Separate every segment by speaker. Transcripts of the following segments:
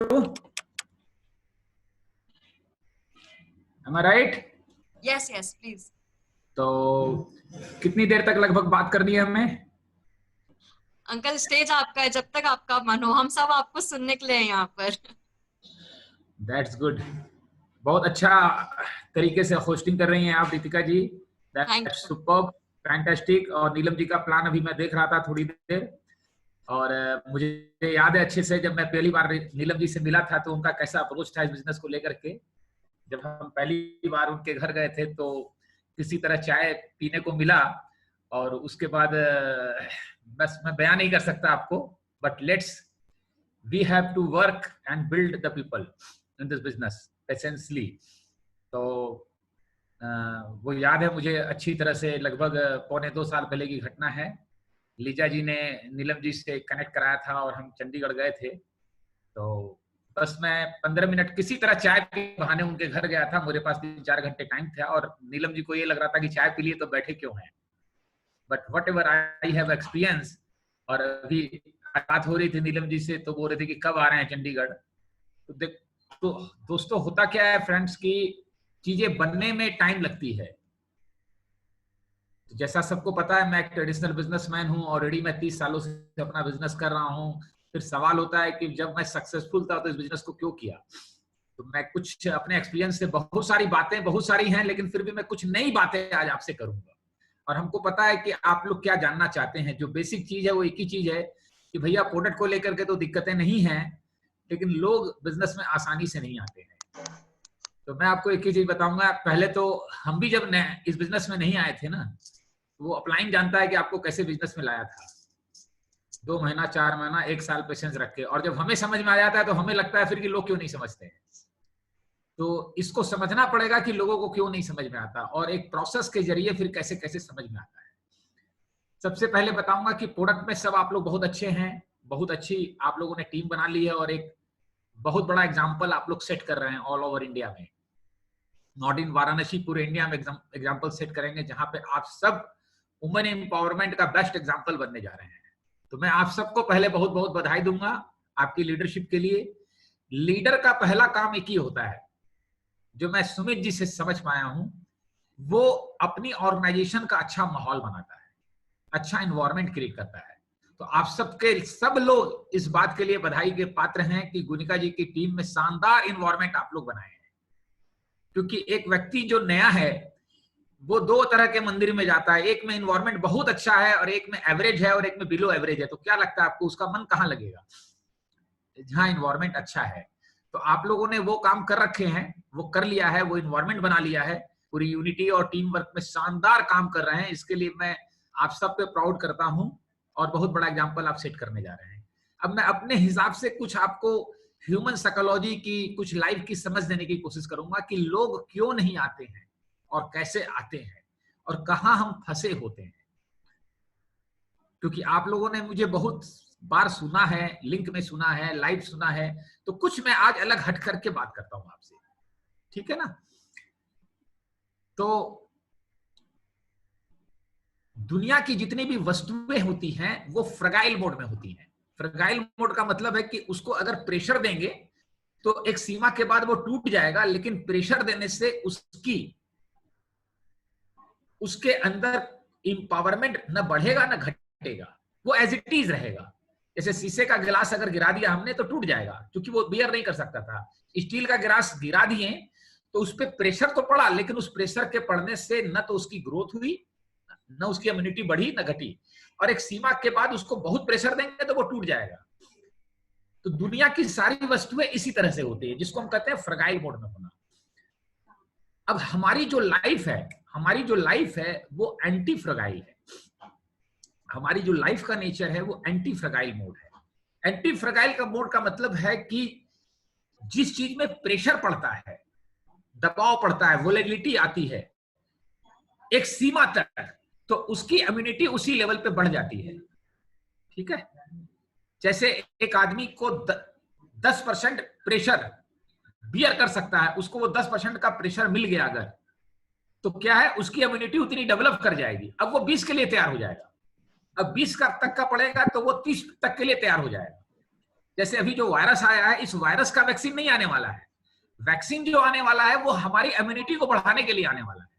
Speaker 1: Am I right?
Speaker 2: Yes, yes, please.
Speaker 1: तो कितनी देर तक लगभग बात करनी है हमें?
Speaker 2: अंकल स्टेज आपका है, जब तक आपका मन हो, हम सब आपको सुनने के लिए हैं यहाँ पर।
Speaker 1: That's good. बहुत अच्छा तरीके से होस्टिंग कर रही हैं आप Ritika ji.
Speaker 2: Thank
Speaker 1: That's
Speaker 2: you.
Speaker 1: superb, fantastic। और नीलम जी का प्लान अभी मैं देख रहा था थोड़ी देर, और मुझे याद है अच्छे से जब मैं पहली बार नीलम जी से मिला था तो उनका कैसा अप्रोच था इस बिजनेस को लेकर के। जब हम पहली बार उनके घर गए थे तो किसी तरह चाय पीने को मिला, और उसके बाद बस मैं बयान नहीं कर सकता आपको, but let's we have to work and build the people in this business essentially. तो वो याद है मुझे अच्छी तरह से, लगभग 1.25 साल पहले की घटना है। लीजा जी ने नीलम जी से कनेक्ट कराया था और हम चंडीगढ़ गए थे। तो बस मैं 15 मिनट किसी तरह चाय के बहाने उनके घर गया था। मेरे पास 3-4 घंटे टाइम था और नीलम जी को ये लग रहा था कि चाय पी लिए तो बैठे क्यों हैं, but what ever I have experience. और अभी बात हो रही थी नीलम जी से तो बोल रहे थे कि कब आ रहे हैं चंडीगढ़। तो देख, तो दोस्तों होता क्या है फ्रेंड्स की चीजें बनने में टाइम लगती है। तो जैसा सबको पता है मैं एक ट्रेडिशनल बिजनेसमैन हूं, ऑलरेडी मैं 30 सालों से अपना बिजनेस कर रहा हूं। फिर सवाल होता है कि जब मैं सक्सेसफुल था तो इस बिजनेस को क्यों किया। तो मैं कुछ अपने एक्सपीरियंस से, बहुत सारी बातें बहुत सारी हैं, लेकिन फिर भी मैं कुछ नई बातें आज आपसे करूंगा। और हमको पता है कि आप लोग क्या जानना चाहते हैं। जो बेसिक चीज है वो एक ही चीज है कि भैया प्रोडक्ट को लेकर के तो दिक्कतें नहीं हैं, लेकिन लोग बिजनेस में आसानी से नहीं आते हैं। तो मैं आपको एक ही चीज बताऊंगा। पहले तो हम भी जब इस बिजनेस में नहीं आए थे ना, वो अपलाइन जानता है कि आपको कैसे बिजनेस में लाया था। 2 महीना 4 महीना 1 साल पेशेंस रख के, और जब हमें समझ में आ जाता है तो हमें लगता है फिर कि लोग क्यों नहीं समझते हैं। तो इसको समझना पड़ेगा कि लोगों को क्यों नहीं समझ में आता, और एक प्रोसेस के जरिए फिर कैसे कैसे समझ में आता है। सबसे पहले बताऊंगा कि प्रोडक्ट में सब आप लोग बहुत अच्छे हैं, बहुत अच्छी आप लोगों ने टीम बना ली है, और एक बहुत बड़ा एग्जाम्पल आप लोग सेट कर रहे हैं ऑल ओवर इंडिया में। नॉट इन वाराणसी, पूरे इंडिया में एग्जाम्पल सेट करेंगे जहां पे आप सब वुमेन एम्पावरमेंट का बेस्ट एग्जाम्पल बनने जा रहे हैं। तो मैं आप सबको पहले बहुत बहुत बधाई दूंगा आपकी लीडरशिप के लिए। लीडर का पहला काम एक ही होता है, जो मैं सुमित जी से समझ पाया हूं, वो अपनी ऑर्गेनाइजेशन का अच्छा माहौल बनाता है, अच्छा एनवायरनमेंट क्रिएट करता है। तो आप सबके सब लोग इस बात के लिए बधाई के पात्र हैं कि गुनिका जी की टीम में शानदार एनवायरनमेंट आप लोग बनाए हैं। क्योंकि एक व्यक्ति जो नया है वो 2 तरह के मंदिर में जाता है, एक में एनवायरनमेंट बहुत अच्छा है और एक में एवरेज है और एक में बिलो एवरेज है। तो क्या लगता है आपको उसका मन कहां लगेगा? जहां एनवायरनमेंट अच्छा है। तो आप लोगों ने वो काम कर रखे हैं, वो कर लिया है, वो एनवायरनमेंट बना लिया है, पूरी यूनिटी और टीम वर्क में शानदार काम कर रहे हैं। इसके लिए मैं आप सब पे प्राउड करता हूं, और बहुत बड़ा एग्जाम्पल आप सेट करने जा रहे हैं। अब मैं अपने हिसाब से कुछ आपको ह्यूमन साइकोलॉजी की, कुछ लाइफ की समझ देने की कोशिश करूंगा कि लोग क्यों नहीं आते हैं और कैसे आते हैं और कहां हम फंसे होते हैं। क्योंकि आप लोगों ने मुझे बहुत बार सुना है, लिंक में सुना है, लाइव सुना है, तो कुछ मैं आज अलग हट करके बात करता हूं आपसे, ठीक है ना। तो दुनिया की जितनी भी वस्तुएं होती हैं वो फ्रगाइल मोड में होती हैं। फ्रगाइल मोड का मतलब है कि उसको अगर प्रेशर देंगे तो एक सीमा के बाद वो टूट जाएगा, लेकिन प्रेशर देने से उसके अंदर इंपावरमेंट न बढ़ेगा न घटेगा, वो एज इट इज रहेगा। जैसे शीशे का गिलास अगर गिरा दिया हमने तो टूट जाएगा, क्योंकि वो बियर नहीं कर सकता था। स्टील का गिलास गिरा दिए तो उस पर प्रेशर तो पड़ा, लेकिन उस प्रेशर के पड़ने से न तो उसकी ग्रोथ हुई, न उसकी इम्यूनिटी बढ़ी, न घटी। और एक सीमा के बाद उसको बहुत प्रेशर देंगे तो वो टूट जाएगा। तो दुनिया की सारी वस्तुएं इसी तरह से होती है, जिसको हम कहते हैं फ्रगाइल मोड में होना। अब हमारी जो लाइफ है वो एंटी फ्रगाइल है। हमारी जो लाइफ का नेचर है वो एंटी फ्रगाइल मोड है। एंटी फ्रगाइल का मोड का मतलब है कि जिस चीज में प्रेशर पड़ता है, दबाव पड़ता है, वोलेटिलिटी आती है एक सीमा तक, तो उसकी इम्यूनिटी उसी लेवल पे बढ़ जाती है, ठीक है। जैसे एक आदमी को 10% प्रेशर बियर कर सकता है, उसको वो 10% का प्रेशर मिल गया अगर, तो क्या है, उसकी इम्यूनिटी उतनी डेवलप कर जाएगी। अब वो 20 के लिए तैयार हो जाएगा। अब 20 का तक का पड़ेगा तो वो 30 तक के लिए तैयार हो जाएगा। जैसे अभी जो वायरस आया है, इस वायरस का वैक्सीन नहीं आने वाला है। वैक्सीन जो आने वाला है वो हमारी इम्यूनिटी को बढ़ाने के लिए आने वाला है।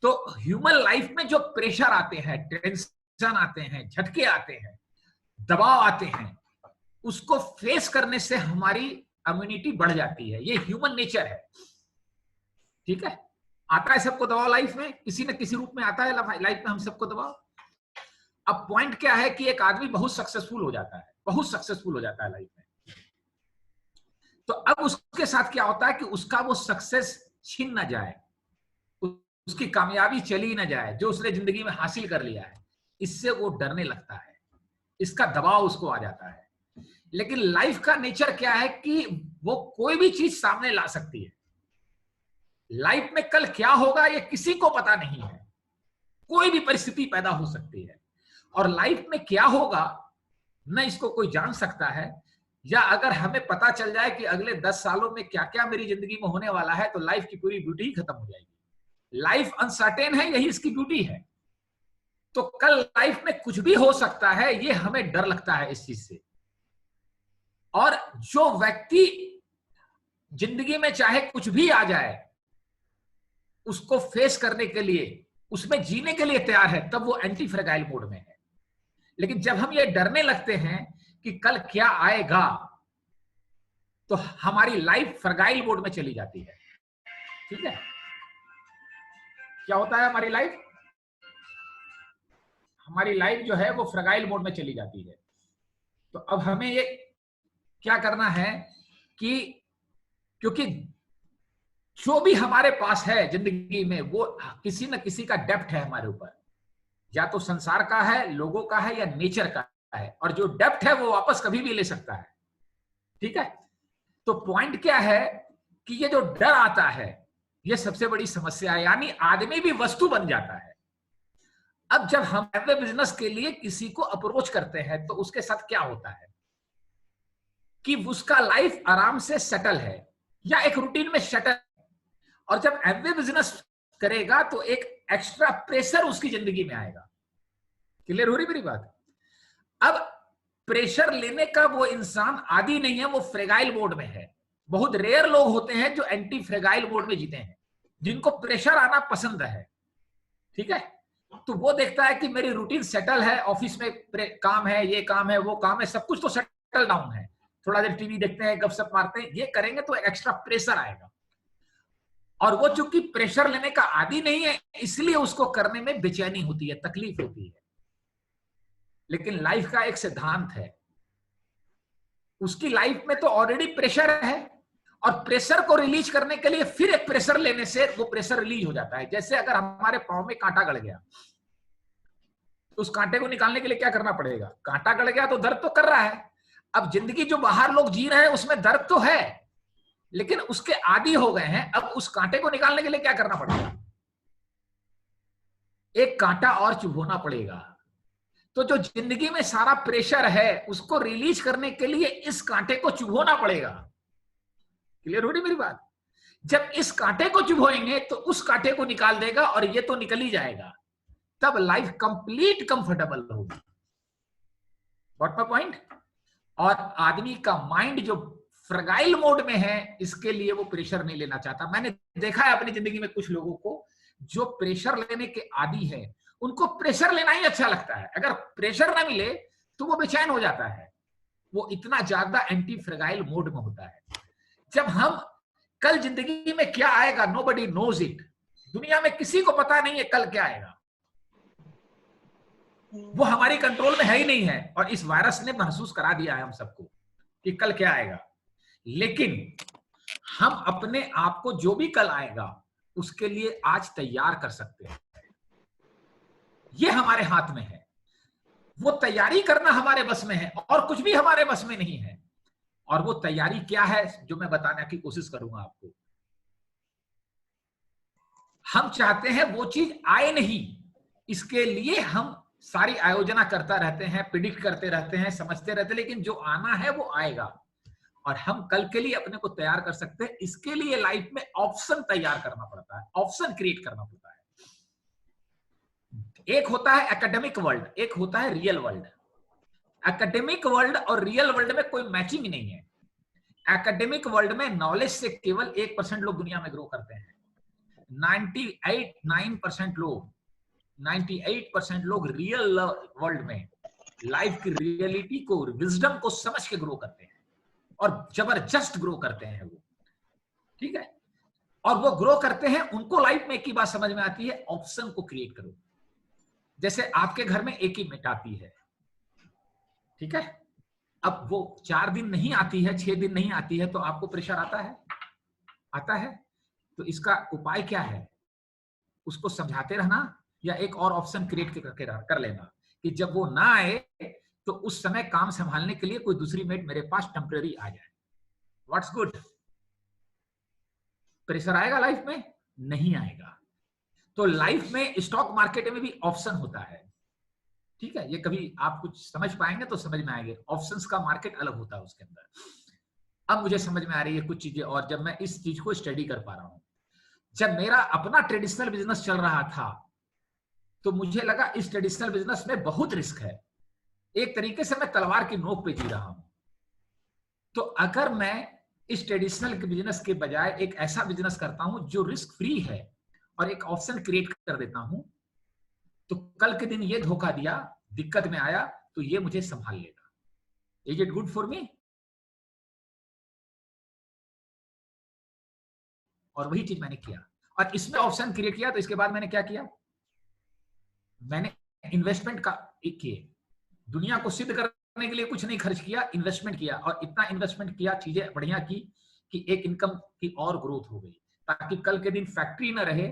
Speaker 1: तो ह्यूमन लाइफ में जो प्रेशर आते हैं, टेंशन आते हैं, झटके आते हैं, दबाव आते हैं, उसको फेस करने से हमारी इम्यूनिटी बढ़ जाती है। ये ह्यूमन नेचर है, ठीक है। आता है सबको दबाव लाइफ में, किसी न किसी रूप में आता है लाइफ में हम सबको दबाव। अब पॉइंट क्या है कि एक आदमी बहुत सक्सेसफुल हो जाता है, बहुत सक्सेसफुल हो जाता है लाइफ में, तो अब उसके साथ क्या होता है कि उसका वो सक्सेस छीन ना जाए, उसकी कामयाबी चली ना जाए जो उसने जिंदगी में हासिल कर लिया है, इससे वो डरने लगता है, इसका दबाव उसको आ जाता है। लेकिन लाइफ का नेचर क्या है कि वो कोई भी चीज सामने ला सकती है। लाइफ में कल क्या होगा ये किसी को पता नहीं है, कोई भी परिस्थिति पैदा हो सकती है, और लाइफ में क्या होगा न इसको कोई जान सकता है, या अगर हमें पता चल जाए कि अगले 10 सालों में क्या क्या मेरी जिंदगी में होने वाला है, तो लाइफ की पूरी ब्यूटी ही खत्म हो जाएगी। लाइफ अनसर्टेन है, यही इसकी ब्यूटी है। तो कल लाइफ में कुछ भी हो सकता है, ये हमें डर लगता है इस चीज से। और जो व्यक्ति जिंदगी में चाहे कुछ भी आ जाए, उसको फेस करने के लिए, उसमें जीने के लिए तैयार है, तब वो एंटी फ्रेगाइल मोड में है। लेकिन जब हम ये डरने लगते हैं कि कल क्या आएगा, तो हमारी लाइफ फ्रेगाइल मोड में चली जाती है, ठीक है। क्या होता है हमारी लाइफ जो है वो फ्रेगाइल मोड में चली जाती है। तो अब हमें ये क्या करना है कि क्योंकि जो भी हमारे पास है जिंदगी में, वो किसी न किसी का डेप्थ है हमारे ऊपर, या तो संसार का है, लोगों का है, या नेचर का है। और जो डेप्थ है वो वापस कभी भी ले सकता है, ठीक है। तो पॉइंट क्या है कि ये जो डर आता है, ये सबसे बड़ी समस्या है, यानी आदमी भी वस्तु बन जाता है। अब जब हम बिजनेस के लिए किसी को अप्रोच करते हैं, तो उसके साथ क्या होता है कि उसका लाइफ आराम से सेटल है या एक रूटीन में सेटल, और जब एमवे बिजनेस करेगा तो एक एक्स्ट्रा प्रेशर उसकी जिंदगी में आएगा। क्लियर हो रही मेरी बात? अब प्रेशर लेने का वो इंसान आदी नहीं है, वो फ्रेगाइल मोड में है। बहुत रेयर लोग होते हैं जो एंटी फ्रेगाइल मोड में जीते हैं, जिनको प्रेशर आना पसंद है, ठीक है। तो वो देखता है कि मेरी रूटीन सेटल है, ऑफिस में काम है, ये काम है, वो काम है, सब कुछ तो सेटल डाउन है, थोड़ा देर टीवी देखते हैं, गपशप मारते हैं, ये करेंगे तो एक्स्ट्रा प्रेशर आएगा। और वो चूंकि प्रेशर लेने का आदी नहीं है, इसलिए उसको करने में बेचैनी होती है, तकलीफ होती है। लेकिन लाइफ का एक सिद्धांत है, उसकी लाइफ में तो ऑलरेडी प्रेशर है, और प्रेशर को रिलीज करने के लिए फिर एक प्रेशर लेने से वो प्रेशर रिलीज हो जाता है। जैसे अगर हमारे पांव में कांटा गड़ गया, तो उस कांटे को निकालने के लिए क्या करना पड़ेगा? कांटा गड़ गया तो दर्द तो कर रहा है। अब जिंदगी जो बाहर लोग जी रहे हैं उसमें दर्द तो है, लेकिन उसके आदी हो गए हैं। अब उस कांटे को निकालने के लिए क्या करना पड़ेगा? एक कांटा और चुभोना पड़ेगा। तो जो जिंदगी में सारा प्रेशर है, उसको रिलीज करने के लिए इस कांटे को चुभोना पड़ेगा। क्लियर हो रही मेरी बात? जब इस कांटे को चुभोएंगे तो उस कांटे को निकाल देगा, और ये तो निकल ही जाएगा, तब लाइफ कंप्लीट कंफर्टेबल होगी। What my point? और आदमी का माइंड जो फ्रगाइल मोड में है, इसके लिए वो प्रेशर नहीं लेना चाहता। मैंने देखा है अपनी जिंदगी में कुछ लोगों को जो प्रेशर लेने के आदी है, उनको प्रेशर लेना ही अच्छा लगता है। अगर प्रेशर ना मिले तो वो बेचैन हो जाता है, वो इतना ज्यादा एंटी फ्रगाइल मोड में होता है। जब हम कल जिंदगी में क्या आएगा, नोबडी नोज इट, दुनिया में किसी को पता नहीं है कल क्या आएगा, वो हमारी कंट्रोल में है ही नहीं है। और इस वायरस ने महसूस करा दिया है हम सबको कि कल क्या आएगा। लेकिन हम अपने आप को जो भी कल आएगा उसके लिए आज तैयार कर सकते हैं, ये हमारे हाथ में है। वो तैयारी करना हमारे बस में है, और कुछ भी हमारे बस में नहीं है। और वो तैयारी क्या है जो मैं बताने की कोशिश करूंगा आपको। हम चाहते हैं वो चीज आए नहीं, इसके लिए हम सारी आयोजना करता रहते हैं, प्रिडिक्ट करते रहते हैं, समझते रहते हैं, लेकिन जो आना है वो आएगा, और हम कल के लिए अपने को तैयार कर सकते हैं। इसके लिए लाइफ में ऑप्शन तैयार करना पड़ता है, ऑप्शन क्रिएट करना पड़ता है। एक होता है एकेडमिक वर्ल्ड, एक होता है रियल वर्ल्ड। एकेडमिक वर्ल्ड और रियल वर्ल्ड में कोई मैचिंग नहीं है। एकेडमिक वर्ल्ड में नॉलेज से केवल 1% लोग दुनिया में ग्रो करते हैं। 98% लोग रियल वर्ल्ड में लाइफ की रियलिटी को, विजडम को समझ के ग्रो करते हैं और जबरदस्त ग्रो करते हैं वो, ठीक है। और वो ग्रो करते हैं, उनको लाइफ में एक ही बात समझ में आती है, ऑप्शन को क्रिएट करो। जैसे आपके घर में एक ही मेट आती है, ठीक है, अब वो 4 दिन नहीं आती है, 6 दिन नहीं आती है, तो आपको प्रेशर आता है? आता है। तो इसका उपाय क्या है? उसको समझाते रहना या एक और ऑप्शन क्रिएट कर लेना कि जब वो ना आए तो उस समय काम संभालने के लिए कोई दूसरी मेट मेरे पास टेम्परेरी आ जाए। What's good? प्रेशर आएगा लाइफ में? नहीं आएगा। तो लाइफ में, स्टॉक मार्केट में भी ऑप्शन होता है, ठीक है। ये कभी आप कुछ समझ पाएंगे तो समझ में आएंगे, ऑप्शंस का मार्केट अलग होता है उसके अंदर। अब मुझे समझ में आ रही है कुछ चीजें, और जब मैं इस चीज को स्टडी कर पा रहा हूं। जब मेरा अपना ट्रेडिशनल बिजनेस चल रहा था तो मुझे लगा इस ट्रेडिशनल बिजनेस में बहुत रिस्क है, एक तरीके से मैं तलवार की नोक पे जी रहा हूं। तो अगर मैं इस ट्रेडिशनल बिजनेस के बजाय एक ऐसा बिजनेस करता हूं जो रिस्क फ्री है और एक ऑप्शन क्रिएट कर देता हूं, तो कल के दिन ये धोखा दिया, दिक्कत में आया, तो ये मुझे संभाल लेगा। Is it good for me? और वही चीज मैंने किया, और इसमें ऑप्शन क्रिएट किया। तो इसके बाद मैंने क्या किया? मैंने इन्वेस्टमेंट का एक किए, दुनिया को सिद्ध करने के लिए कुछ नहीं खर्च किया, इन्वेस्टमेंट किया, और इतना इन्वेस्टमेंट किया, चीजें बढ़िया की कि एक इनकम की और ग्रोथ हो गई, ताकि कल के दिन फैक्ट्री ना रहे,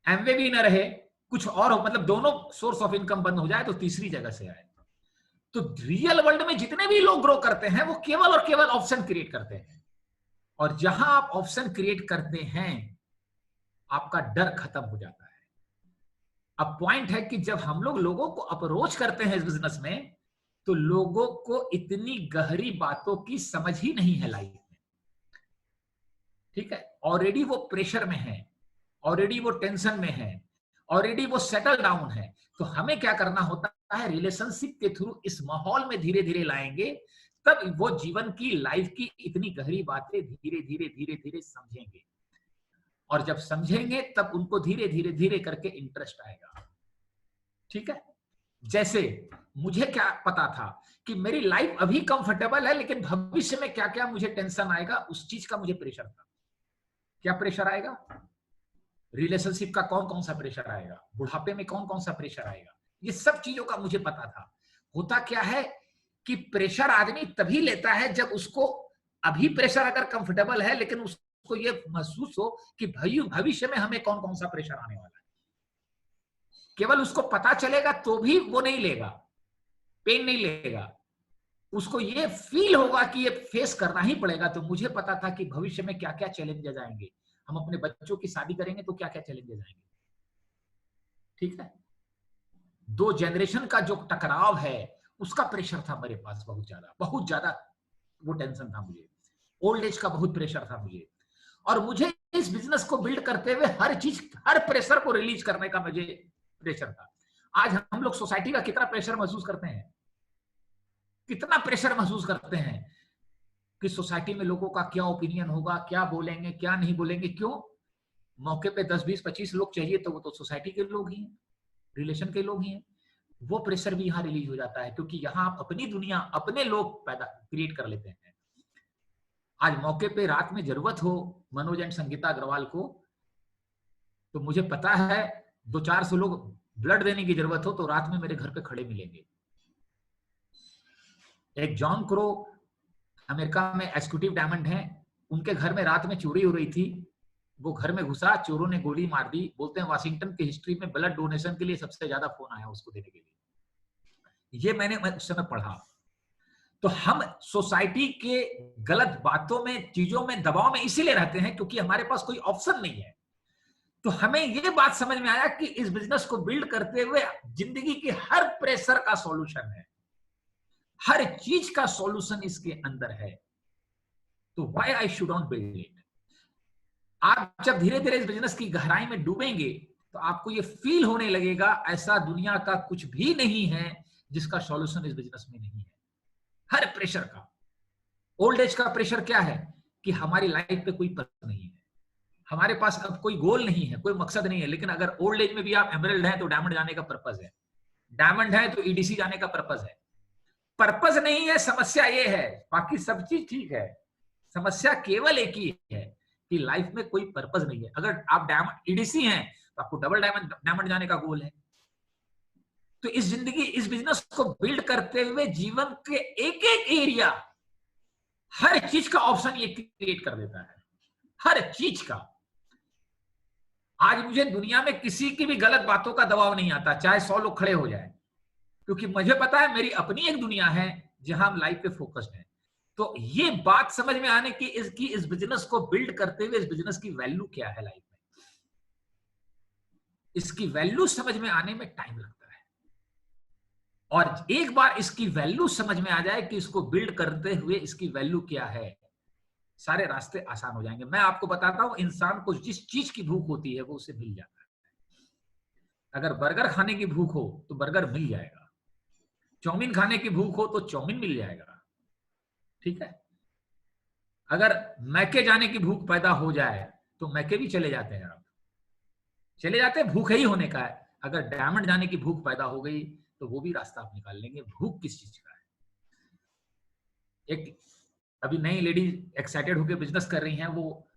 Speaker 1: एमवे भी ना रहे, कुछ और हो, मतलब दोनों सोर्स ऑफ इनकम बंद हो जाए तो तीसरी जगह से आए। तो रियल वर्ल्ड में जितने भी लोग ग्रो करते हैं वो केवल और केवल ऑप्शन क्रिएट करते हैं, और जहां आप ऑप्शन क्रिएट करते हैं आपका डर खत्म हो जाता है। अब पॉइंट है कि जब हम लोगों को अप्रोच करते हैं इस बिजनेस में, तो लोगों को इतनी गहरी बातों की समझ ही नहीं है लाइफ में, ठीक है। ऑलरेडी वो प्रेशर में है, ऑलरेडी वो टेंशन में है, ऑलरेडी वो सेटल डाउन है। तो हमें क्या करना होता है? रिलेशनशिप के थ्रू इस माहौल में धीरे धीरे लाएंगे, तब वो जीवन की, लाइफ की इतनी गहरी बातें धीरे धीरे धीरे धीरे समझेंगे, और जब समझेंगे तब उनको धीरे धीरे धीरे करके इंटरेस्ट आएगा, ठीक है। जैसे मुझे क्या पता था कि मेरी लाइफ अभी कंफर्टेबल है, लेकिन भविष्य में क्या क्या मुझे टेंशन आएगा, उस चीज का मुझे प्रेशर था। क्या प्रेशर आएगा? रिलेशनशिप का कौन कौन सा प्रेशर आएगा, बुढ़ापे में कौन कौन सा प्रेशर आएगा, ये सब चीजों का मुझे पता था। होता क्या है कि प्रेशर आदमी तभी लेता है जब उसको, अभी प्रेशर अगर कंफर्टेबल है, लेकिन उसको ये महसूस हो कि भविष्य में हमें कौन कौन सा प्रेशर आने वाला है। केवल उसको पता चलेगा तो भी वो नहीं लेगा, पेन नहीं लेगा, उसको ये फील होगा कि ये फेस करना ही पड़ेगा। तो मुझे पता था कि भविष्य में क्या क्या चैलेंजेस आएंगे, हम अपने बच्चों की शादी करेंगे तो क्या क्या चैलेंजेस आएंगे, ठीक है। 2 जनरेशन का जो टकराव है उसका प्रेशर था मेरे पास, बहुत ज्यादा वो टेंशन था मुझे, ओल्ड एज का बहुत प्रेशर था मुझे, और मुझे इस बिजनेस को बिल्ड करते हुए हर चीज, हर प्रेशर को रिलीज करने का मुझे प्रेशर था। आज हम लोग सोसाइटी का कितना प्रेशर महसूस करते हैं, कितना प्रेशर महसूस करते हैं कि सोसाइटी में लोगों का क्या ओपिनियन होगा, क्या बोलेंगे, क्या नहीं बोलेंगे। क्यों? मौके पे 10, 20, 25 लोग चाहिए, तो वो तो सोसाइटी के लोग ही हैं, रिलेशन के लोग ही हैं। वो प्रेशर भी यहाँ रिलीज हो जाता है, क्योंकि यहाँ आप अपनी दुनिया, अपने लोग पैदा क्रिएट कर लेते हैं। आज मौके पे रात में जरूरत हो मनोज एंड संगीता अग्रवाल को, तो मुझे पता है 200-400 लोग ब्लड देने की जरूरत हो तो रात में मेरे घर पे खड़े मिलेंगे। एक जॉन क्रो अमेरिका में एग्जीक्यूटिव डायमंड हैं, उनके घर में रात में चोरी हो रही थी, वो घर में घुसा, चोरों ने गोली मार दी। बोलते हैं वाशिंगटन की हिस्ट्री में ब्लड डोनेशन के लिए सबसे ज्यादा फोन आया उसको देने के लिए। ये मैंने उस समय पढ़ा। तो हम सोसाइटी के गलत बातों में, चीजों में, दबाव में इसीलिए रहते हैं क्योंकि हमारे पास कोई ऑप्शन नहीं है। तो हमें ये बात समझ में आया कि इस बिजनेस को बिल्ड करते हुए जिंदगी के हर प्रेशर का सॉल्यूशन है, हर चीज का सॉल्यूशन इसके अंदर है। तो why I should not build it. आप जब धीरे धीरे इस बिजनेस की गहराई में डूबेंगे तो आपको ये फील होने लगेगा ऐसा दुनिया का कुछ भी नहीं है जिसका सॉल्यूशन इस बिजनेस में नहीं है। हर प्रेशर का, ओल्ड एज का प्रेशर क्या है कि हमारी लाइफ पे कोई पर्पस नहीं है, हमारे पास अब कोई गोल नहीं है, कोई मकसद नहीं है। लेकिन अगर ओल्ड एज में भी आप एमरल्ड हैं तो डायमंड जाने का पर्पस है, डायमंड है तो ईडीसी जाने का पर्पस है। पर्पस नहीं है, समस्या ये है, बाकी सब चीज ठीक है। समस्या केवल एक ही है कि लाइफ में कोई पर्पस नहीं है। अगर आप डायमंड ईडीसी हैं तो आपको डबल डायमंड जाने का गोल है। तो इस जिंदगी, इस बिजनेस को बिल्ड करते हुए जीवन के एक एक एरिया, हर चीज का ऑप्शन ये क्रिएट कर देता है, हर चीज का। आज मुझे दुनिया में किसी की भी गलत बातों का दबाव नहीं आता, चाहे 100 लोग खड़े हो जाए, क्योंकि मुझे पता है मेरी अपनी एक दुनिया है जहां हम लाइफ पे फोकस्ड हैं। तो ये बात समझ में आने की, इस बिजनेस को बिल्ड करते हुए इस बिजनेस की वैल्यू क्या है लाइफ में, इसकी वैल्यू समझ में आने में टाइम लगता है। और एक बार इसकी वैल्यू समझ में आ जाए कि इसको बिल्ड करते हुए इसकी वैल्यू क्या है, सारे रास्ते आसान हो जाएंगे। मैं आपको बताता हूं, इंसान को जिस चीज की भूख होती है वो उसे मिल जाता है। अगर बर्गर खाने की भूख हो तो बर्गर मिल जाएगा, चाउमीन खाने की भूख हो तो चाउमीन मिल जाएगा, ठीक है। अगर मैके जाने की भूख पैदा हो जाए तो मैके भी चले जाते हैं, आप चले जाते हैं, भूख ही होने का है। अगर डायमंड जाने की भूख पैदा हो गई तो वो भी रास्ता आप निकाल लेंगे। भूख किस चीज का है? एक अभी नई लेडी एक्साइटेड होकर बिजनेस कर रही हैं, वो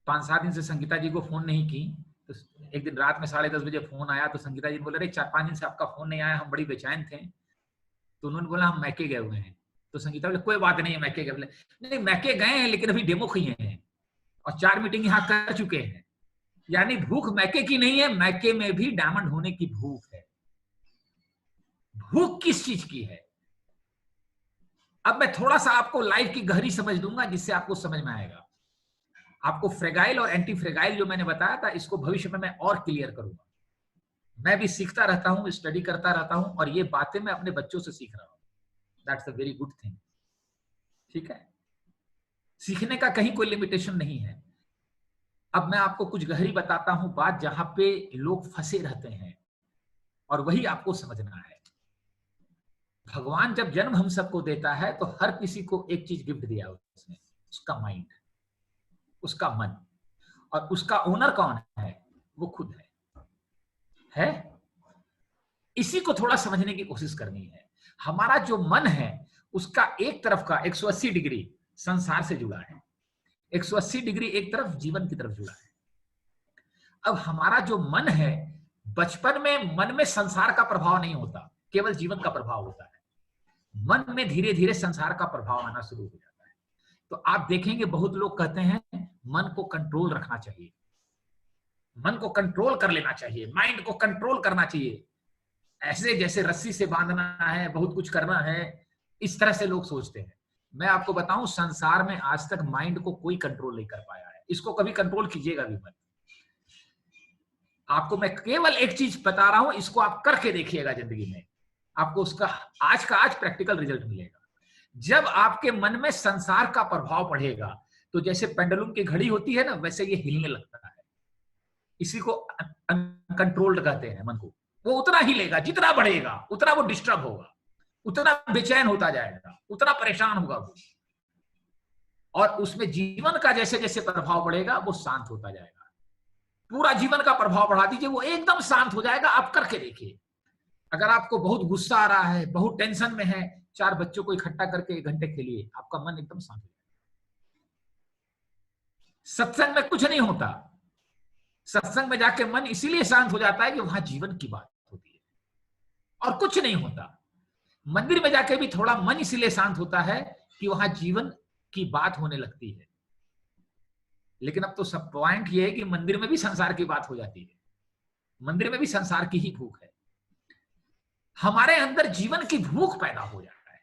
Speaker 1: 5-7 दिन से संगीता जी को फोन नहीं की, तो एक दिन रात में 10:30 बजे फोन आया, तो संगीता जी बोले, अरे 4-5 दिन से आपका फोन नहीं आया, हम बड़ी बेचैन थे। तो उन्होंने बोला हम मैके गए हुए हैं। तो संगीता बोले कोई बात नहीं है, मैके गए। बोले नहीं, मैके गए हैं लेकिन अभी डेमो किए हैं और 4 मीटिंग यहाँ कर चुके हैं। यानी भूख मैके की नहीं है, मैके में भी डायमंड होने की भूख है। भूख किस चीज की है? अब मैं थोड़ा सा आपको लाइफ की गहरी समझ दूंगा जिससे आपको समझ में आएगा। आपको फ्रेगाइल और एंटी फ्रेगाइल जो मैंने बताया था, इसको भविष्य में मैं और क्लियर करूंगा। मैं भी सीखता रहता हूं, स्टडी करता रहता हूं, और ये बातें मैं अपने बच्चों से सीख रहा हूं। That's a very good thing, ठीक है। सीखने का कहीं कोई लिमिटेशन नहीं है। अब मैं आपको कुछ गहरी बताता हूं बात, जहां पे लोग फंसे रहते हैं, और वही आपको समझना है। भगवान जब जन्म हम सबको देता है तो हर किसी को एक चीज गिफ्ट दिया उसने, उसका माइंड, उसका मन। और उसका ओनर कौन है? वो खुद है? इसी को थोड़ा समझने की कोशिश करनी है। हमारा जो मन है उसका एक तरफ का 180 डिग्री संसार से जुड़ा है, 180 डिग्री एक तरफ जीवन की तरफ जुड़ा है। अब हमारा जो मन है, बचपन में मन में संसार का प्रभाव नहीं होता, केवल जीवन का प्रभाव होता है। मन में धीरे धीरे संसार का प्रभाव आना शुरू हो जाता है। तो आप देखेंगे बहुत लोग कहते हैं मन को कंट्रोल रखना चाहिए, मन को कंट्रोल कर लेना चाहिए, माइंड को कंट्रोल करना चाहिए, ऐसे जैसे रस्सी से बांधना है, बहुत कुछ करना है, इस तरह से लोग सोचते हैं। मैं आपको बताऊं, संसार में आज तक माइंड को कोई कंट्रोल नहीं कर पाया है। इसको कभी कंट्रोल कीजिएगा भी मत। आपको मैं केवल एक चीज बता रहा हूं, इसको आप करके देखिएगा जिंदगी में, आपको उसका आज का आज प्रैक्टिकल रिजल्ट मिलेगा। जब आपके मन में संसार का प्रभाव पड़ेगा तो जैसे पेंडुलम की घड़ी होती है ना, वैसे ये हिलने लगता है। इसी को अनकंट्रोल्ड कहते हैं मन को। वो उतना हिलेगा, जितना बढ़ेगा उतना वो डिस्टर्ब होगा, उतना बेचैन होता जाएगा, उतना परेशान होगा वो। और उसमें जीवन का जैसे जैसे प्रभाव बढ़ेगा वो शांत होता जाएगा। पूरा जीवन का प्रभाव बढ़ा दीजिए, वो एकदम शांत हो जाएगा। आप करके देखिए। अगर आपको बहुत गुस्सा आ रहा है, बहुत टेंशन में है, 4 बच्चों को इकट्ठा करके 1 घंटे खेलिए, आपका मन एकदम शांत हो जाएगा। सत्संग में कुछ नहीं होता। सत्संग में जाके मन इसीलिए शांत हो जाता है कि वहां जीवन की बात होती है, और कुछ नहीं होता। मंदिर में जाके भी थोड़ा मन इसीलिए शांत होता है कि वहां जीवन की बात होने लगती है। लेकिन अब तो सब पॉइंट ये है कि मंदिर में भी संसार की बात हो जाती है, मंदिर में भी संसार की ही भूख है। हमारे अंदर जीवन की भूख पैदा हो जाता है।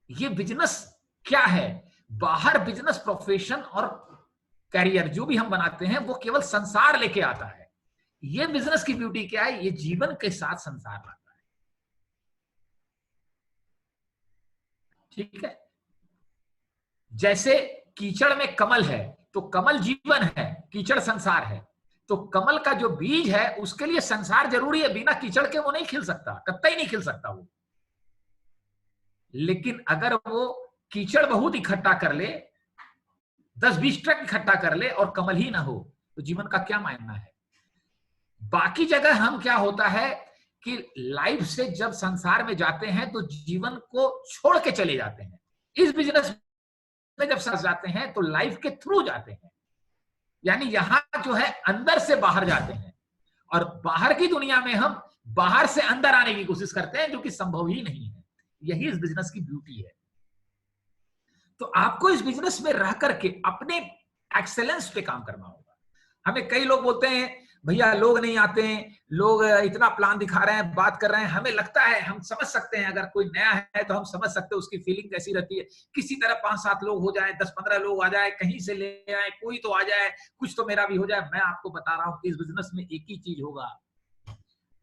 Speaker 1: ये बिजनेस क्या है? बाहर बिजनेस प्रोफेशन और करियर जो भी हम बनाते हैं वो केवल संसार लेके आता है। ये बिजनेस की ब्यूटी क्या है? ये जीवन के साथ संसार लाता है, ठीक है। जैसे कीचड़ में कमल है तो कमल जीवन है, कीचड़ संसार है। तो कमल का जो बीज है उसके लिए संसार जरूरी है, बिना कीचड़ के वो नहीं खिल सकता, कतई नहीं खिल सकता वो। लेकिन अगर वो कीचड़ बहुत इकट्ठा कर ले, 10-20 ट्रक इकट्ठा कर ले और कमल ही ना हो, तो जीवन का क्या मायना है। बाकी जगह हम क्या होता है कि लाइफ से जब संसार में जाते हैं तो जीवन को छोड़ के चले जाते हैं। इस बिजनेस में जब साथ जाते हैं तो लाइफ के थ्रू जाते हैं, यानी यहां जो है अंदर से बाहर जाते हैं, और बाहर की दुनिया में हम बाहर से अंदर आने की कोशिश करते हैं, जो कि संभव ही नहीं है। यही इस बिजनेस की ब्यूटी है। तो आपको इस बिजनेस में रह करके अपने एक्सेलेंस पे काम करना होगा। हमें कई लोग बोलते हैं भैया लोग नहीं आते हैं, लोग इतना प्लान दिखा रहे हैं, बात कर रहे हैं, हमें लगता है हम समझ सकते हैं, अगर कोई नया है तो हम समझ सकते हैं उसकी फीलिंग कैसी रहती है। किसी तरह 5-7 लोग हो जाए, 10-15 लोग आ जाए, कहीं से ले आए, कोई तो आ जाए, कुछ तो मेरा भी हो जाए। मैं आपको बता रहा हूं कि इस बिजनेस में एक ही चीज होगा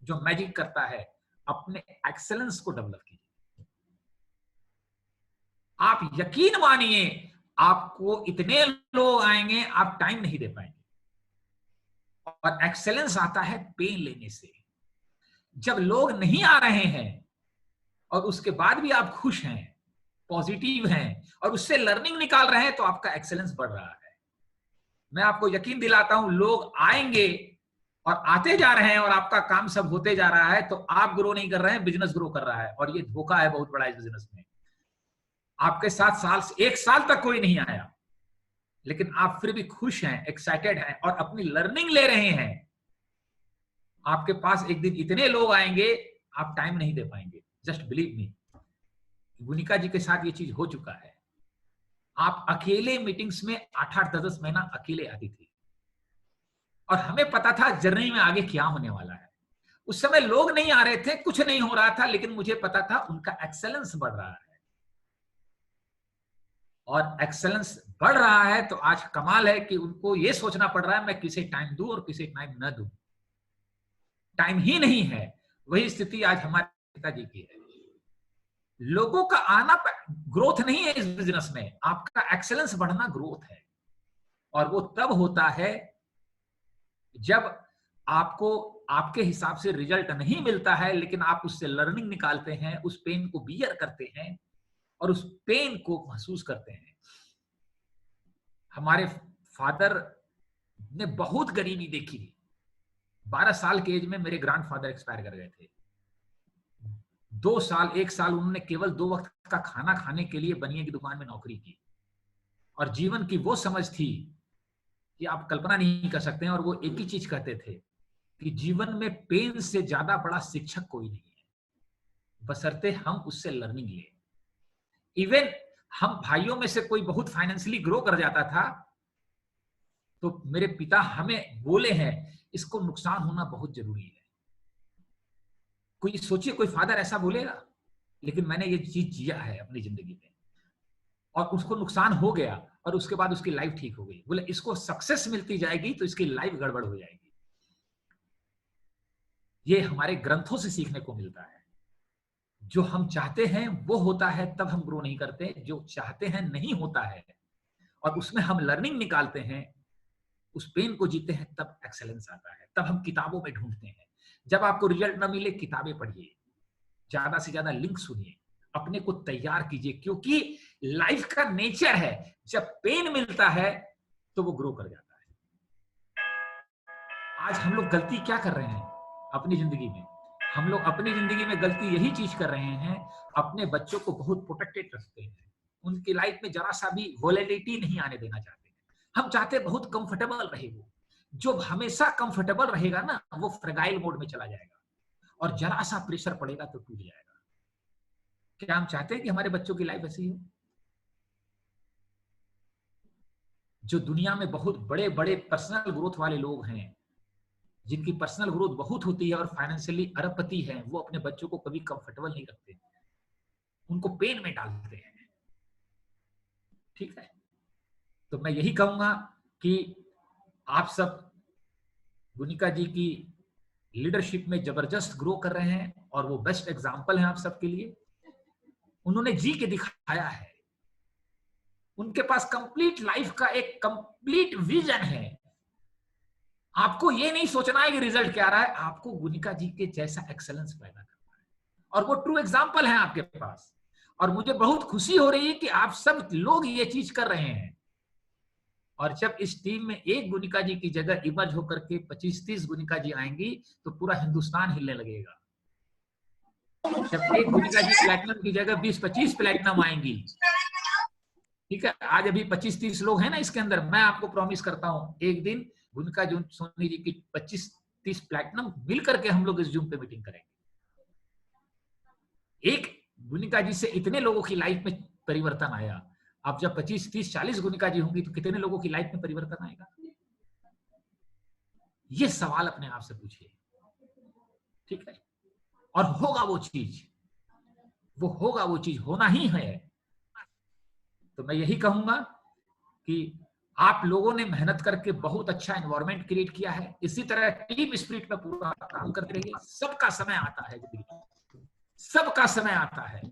Speaker 1: जो मैजिक करता है, अपने एक्सेलेंस को डेवलप कीजिए। आप यकीन मानिए आपको इतने लोग आएंगे, आप टाइम नहीं दे पाएंगे। और एक्सेलेंस आता है पेन लेने से। जब लोग नहीं आ रहे हैं और उसके बाद भी आप खुश हैं, पॉजिटिव हैं और उससे लर्निंग निकाल रहे हैं, तो आपका एक्सेलेंस बढ़ रहा है। मैं आपको यकीन दिलाता हूं, लोग आएंगे और आते जा रहे हैं और आपका काम सब होते जा रहा है, तो आप ग्रो नहीं कर रहे हैं, बिजनेस ग्रो कर रहा है। और ये धोखा है बहुत बड़ा इस बिजनेस में। आपके साथ 1 साल तक कोई नहीं आया, लेकिन आप फिर भी खुश हैं, एक्साइटेड हैं और अपनी लर्निंग ले रहे हैं। आपके पास एक दिन इतने लोग आएंगे, आप टाइम नहीं दे पाएंगे। जस्ट बिलीव मी, गुनिका जी के साथ ये चीज हो चुका है। आप अकेले मीटिंग्स में 8-8, 10-10 महीना अकेले आती थी, और हमें पता था जर्नी में आगे क्या होने वाला है। उस समय लोग नहीं आ रहे थे, कुछ नहीं हो रहा था, लेकिन मुझे पता था उनका एक्सेलेंस बढ़ रहा है। और एक्सेलेंस बढ़ रहा है तो आज कमाल है कि उनको यह सोचना पड़ रहा है मैं किसे टाइम दूं और किसे टाइम न दूं। टाइम ही नहीं है। वही स्थिति आज हमारे पिताजी की है। लोगों का आना ग्रोथ नहीं है इस बिजनेस में, आपका एक्सेलेंस बढ़ना ग्रोथ है। और वो तब होता है जब आपको आपके हिसाब से रिजल्ट नहीं मिलता है, लेकिन आप उससे लर्निंग निकालते हैं, उस पेन को बियर करते हैं और उस पेन को महसूस करते हैं। हमारे फादर ने बहुत गरीबी देखी थी। 12 साल के एज में मेरे ग्रैंडफादर एक्सपायर कर गए थे। 1 साल उन्होंने केवल 2 वक्त का खाना खाने के लिए बनिए की दुकान में नौकरी की। और जीवन की वो समझ थी कि आप कल्पना नहीं कर सकते हैं। और वो एक ही चीज कहते थे कि जीवन में पेन से ज्यादा बड़ा शिक्षक कोई नहीं है, बशर्ते हम उससे लर्निंग लें। इवन हम भाइयों में से कोई बहुत फाइनेंशियली ग्रो कर जाता था, तो मेरे पिता हमें बोले हैं इसको नुकसान होना बहुत जरूरी है। कोई सोचिए, कोई फादर ऐसा बोलेगा? लेकिन मैंने ये चीज जिया है अपनी जिंदगी में, और उसको नुकसान हो गया और उसके बाद उसकी लाइफ ठीक हो गई। बोले इसको सक्सेस मिलती जाएगी तो इसकी लाइफ गड़बड़ हो जाएगी। ये हमारे ग्रंथों से सीखने को मिलता है। जो हम चाहते हैं वो होता है, तब हम ग्रो नहीं करते। जो चाहते हैं नहीं होता है और उसमें हम लर्निंग निकालते हैं, उस पेन को जीते हैं, तब एक्सेलेंस आता है। तब हम किताबों में ढूंढते हैं। जब आपको रिजल्ट ना मिले, किताबें पढ़िए, ज्यादा से ज्यादा लिंक सुनिए, अपने को तैयार कीजिए, क्योंकि लाइफ का नेचर है जब पेन मिलता है तो वो ग्रो कर जाता है। आज हम लोग गलती क्या कर रहे हैं अपनी जिंदगी में? हम लोग अपनी जिंदगी में गलती यही चीज कर रहे हैं, अपने बच्चों को बहुत प्रोटेक्टेड रखते हैं, उनकी लाइफ में जरा सा भी वॉलेटिलिटी नहीं आने देना चाहते। हम चाहते बहुत कंफर्टेबल रहे। वो जो हमेशा कंफर्टेबल रहेगा ना, वो फ्रेगाइल मोड में चला जाएगा, और जरा सा प्रेशर पड़ेगा तो टूट जाएगा। क्या हम चाहते हैं कि हमारे बच्चों की लाइफ ऐसी हो? जो दुनिया में बहुत बड़े बड़े पर्सनल ग्रोथ वाले लोग हैं, जिनकी पर्सनल ग्रोथ बहुत होती है और फाइनेंशियली अरबपति हैं, वो अपने बच्चों को कभी कंफर्टेबल नहीं रखते, उनको पेन में डालते हैं। ठीक है, तो मैं यही कहूंगा कि आप सब गुनिका जी की लीडरशिप में जबरदस्त ग्रो कर रहे हैं, और वो बेस्ट एग्जाम्पल है आप सबके लिए। उन्होंने जी के दिखाया है। उनके पास कंप्लीट लाइफ का एक कंप्लीट विजन है। आपको ये नहीं सोचना है कि रिजल्ट क्या रहा है, आपको गुनिका जी के जैसा एक्सेलेंस पैदा करना है, और वो ट्रू एग्जाम्पल है आपके पास। और मुझे बहुत खुशी हो रही है कि आप सब लोग ये चीज कर रहे हैं। और जब इस टीम में एक गुनिका जी की जगह इमर्ज होकर के 25-30 गुनिका जी आएंगी तो पूरा हिंदुस्तान हिलने लगेगा। जब एक गुनिका जी प्लैटिनम की जगह 20-25 प्लैटिनम आएंगी, ठीक है, आज अभी 25-30 लोग हैं ना इसके अंदर, मैं आपको प्रॉमिस करता हूं एक दिन गुनिका जी सोनी जी की 25-30 प्लैटिनम मिल करके हम लोग इस जूम पे मीटिंग करेंगे। एक गुनिका जी से इतने लोगों की लाइफ में परिवर्तन आया, अब जब 25-30-40 गुनिका जी होंगी तो कितने लोगों की लाइफ में परिवर्तन आएगा? ये सवाल अपने आप से पूछिए, ठीक है? और होगा वो चीज, वो होगा वो चीज, होना ही है। तो मैं यही कहूंगा कि आप लोगों ने मेहनत करके बहुत अच्छा एनवायरनमेंट क्रिएट किया है, इसी तरह टीम स्पिरिट में पूरा काम करते रहिए। सबका समय आता है जिंदगी में, सबका समय आता है।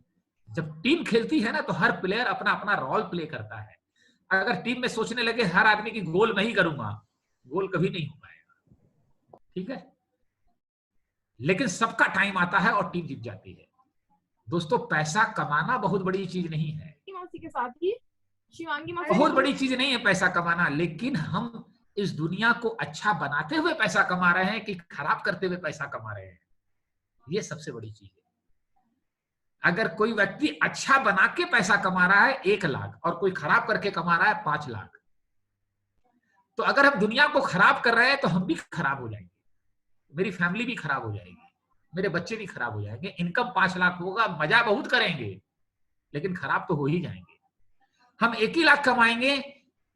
Speaker 1: जब टीम खेलती है ना तो हर प्लेयर अपना अपना रोल प्ले करता है। अगर टीम में सोचने लगे हर आदमी की गोल मैं ही करूंगा, गोल कभी नहीं हो पाएगा, ठीक है? लेकिन सबका टाइम आता है और टीम जीत जाती है। दोस्तों, पैसा कमाना बहुत बड़ी चीज नहीं है,
Speaker 3: मौसी के साथ ही शिवांगी मौसी
Speaker 1: बहुत बड़ी चीज नहीं है पैसा कमाना, लेकिन हम इस दुनिया को अच्छा बनाते हुए पैसा कमा रहे हैं कि खराब करते हुए पैसा कमा रहे हैं, ये सबसे बड़ी चीज है। अगर कोई व्यक्ति अच्छा बना के पैसा कमा रहा है 1 लाख और कोई खराब करके कमा रहा है 5 लाख, तो अगर हम दुनिया को खराब कर रहे हैं तो हम भी खराब हो जाएंगे, मेरी फैमिली भी खराब हो जाएगी, मेरे बच्चे भी खराब हो जाएंगे। इनकम 5 लाख होगा, मजा बहुत करेंगे, लेकिन खराब तो हो ही जाएंगे। हम 1 ही लाख कमाएंगे,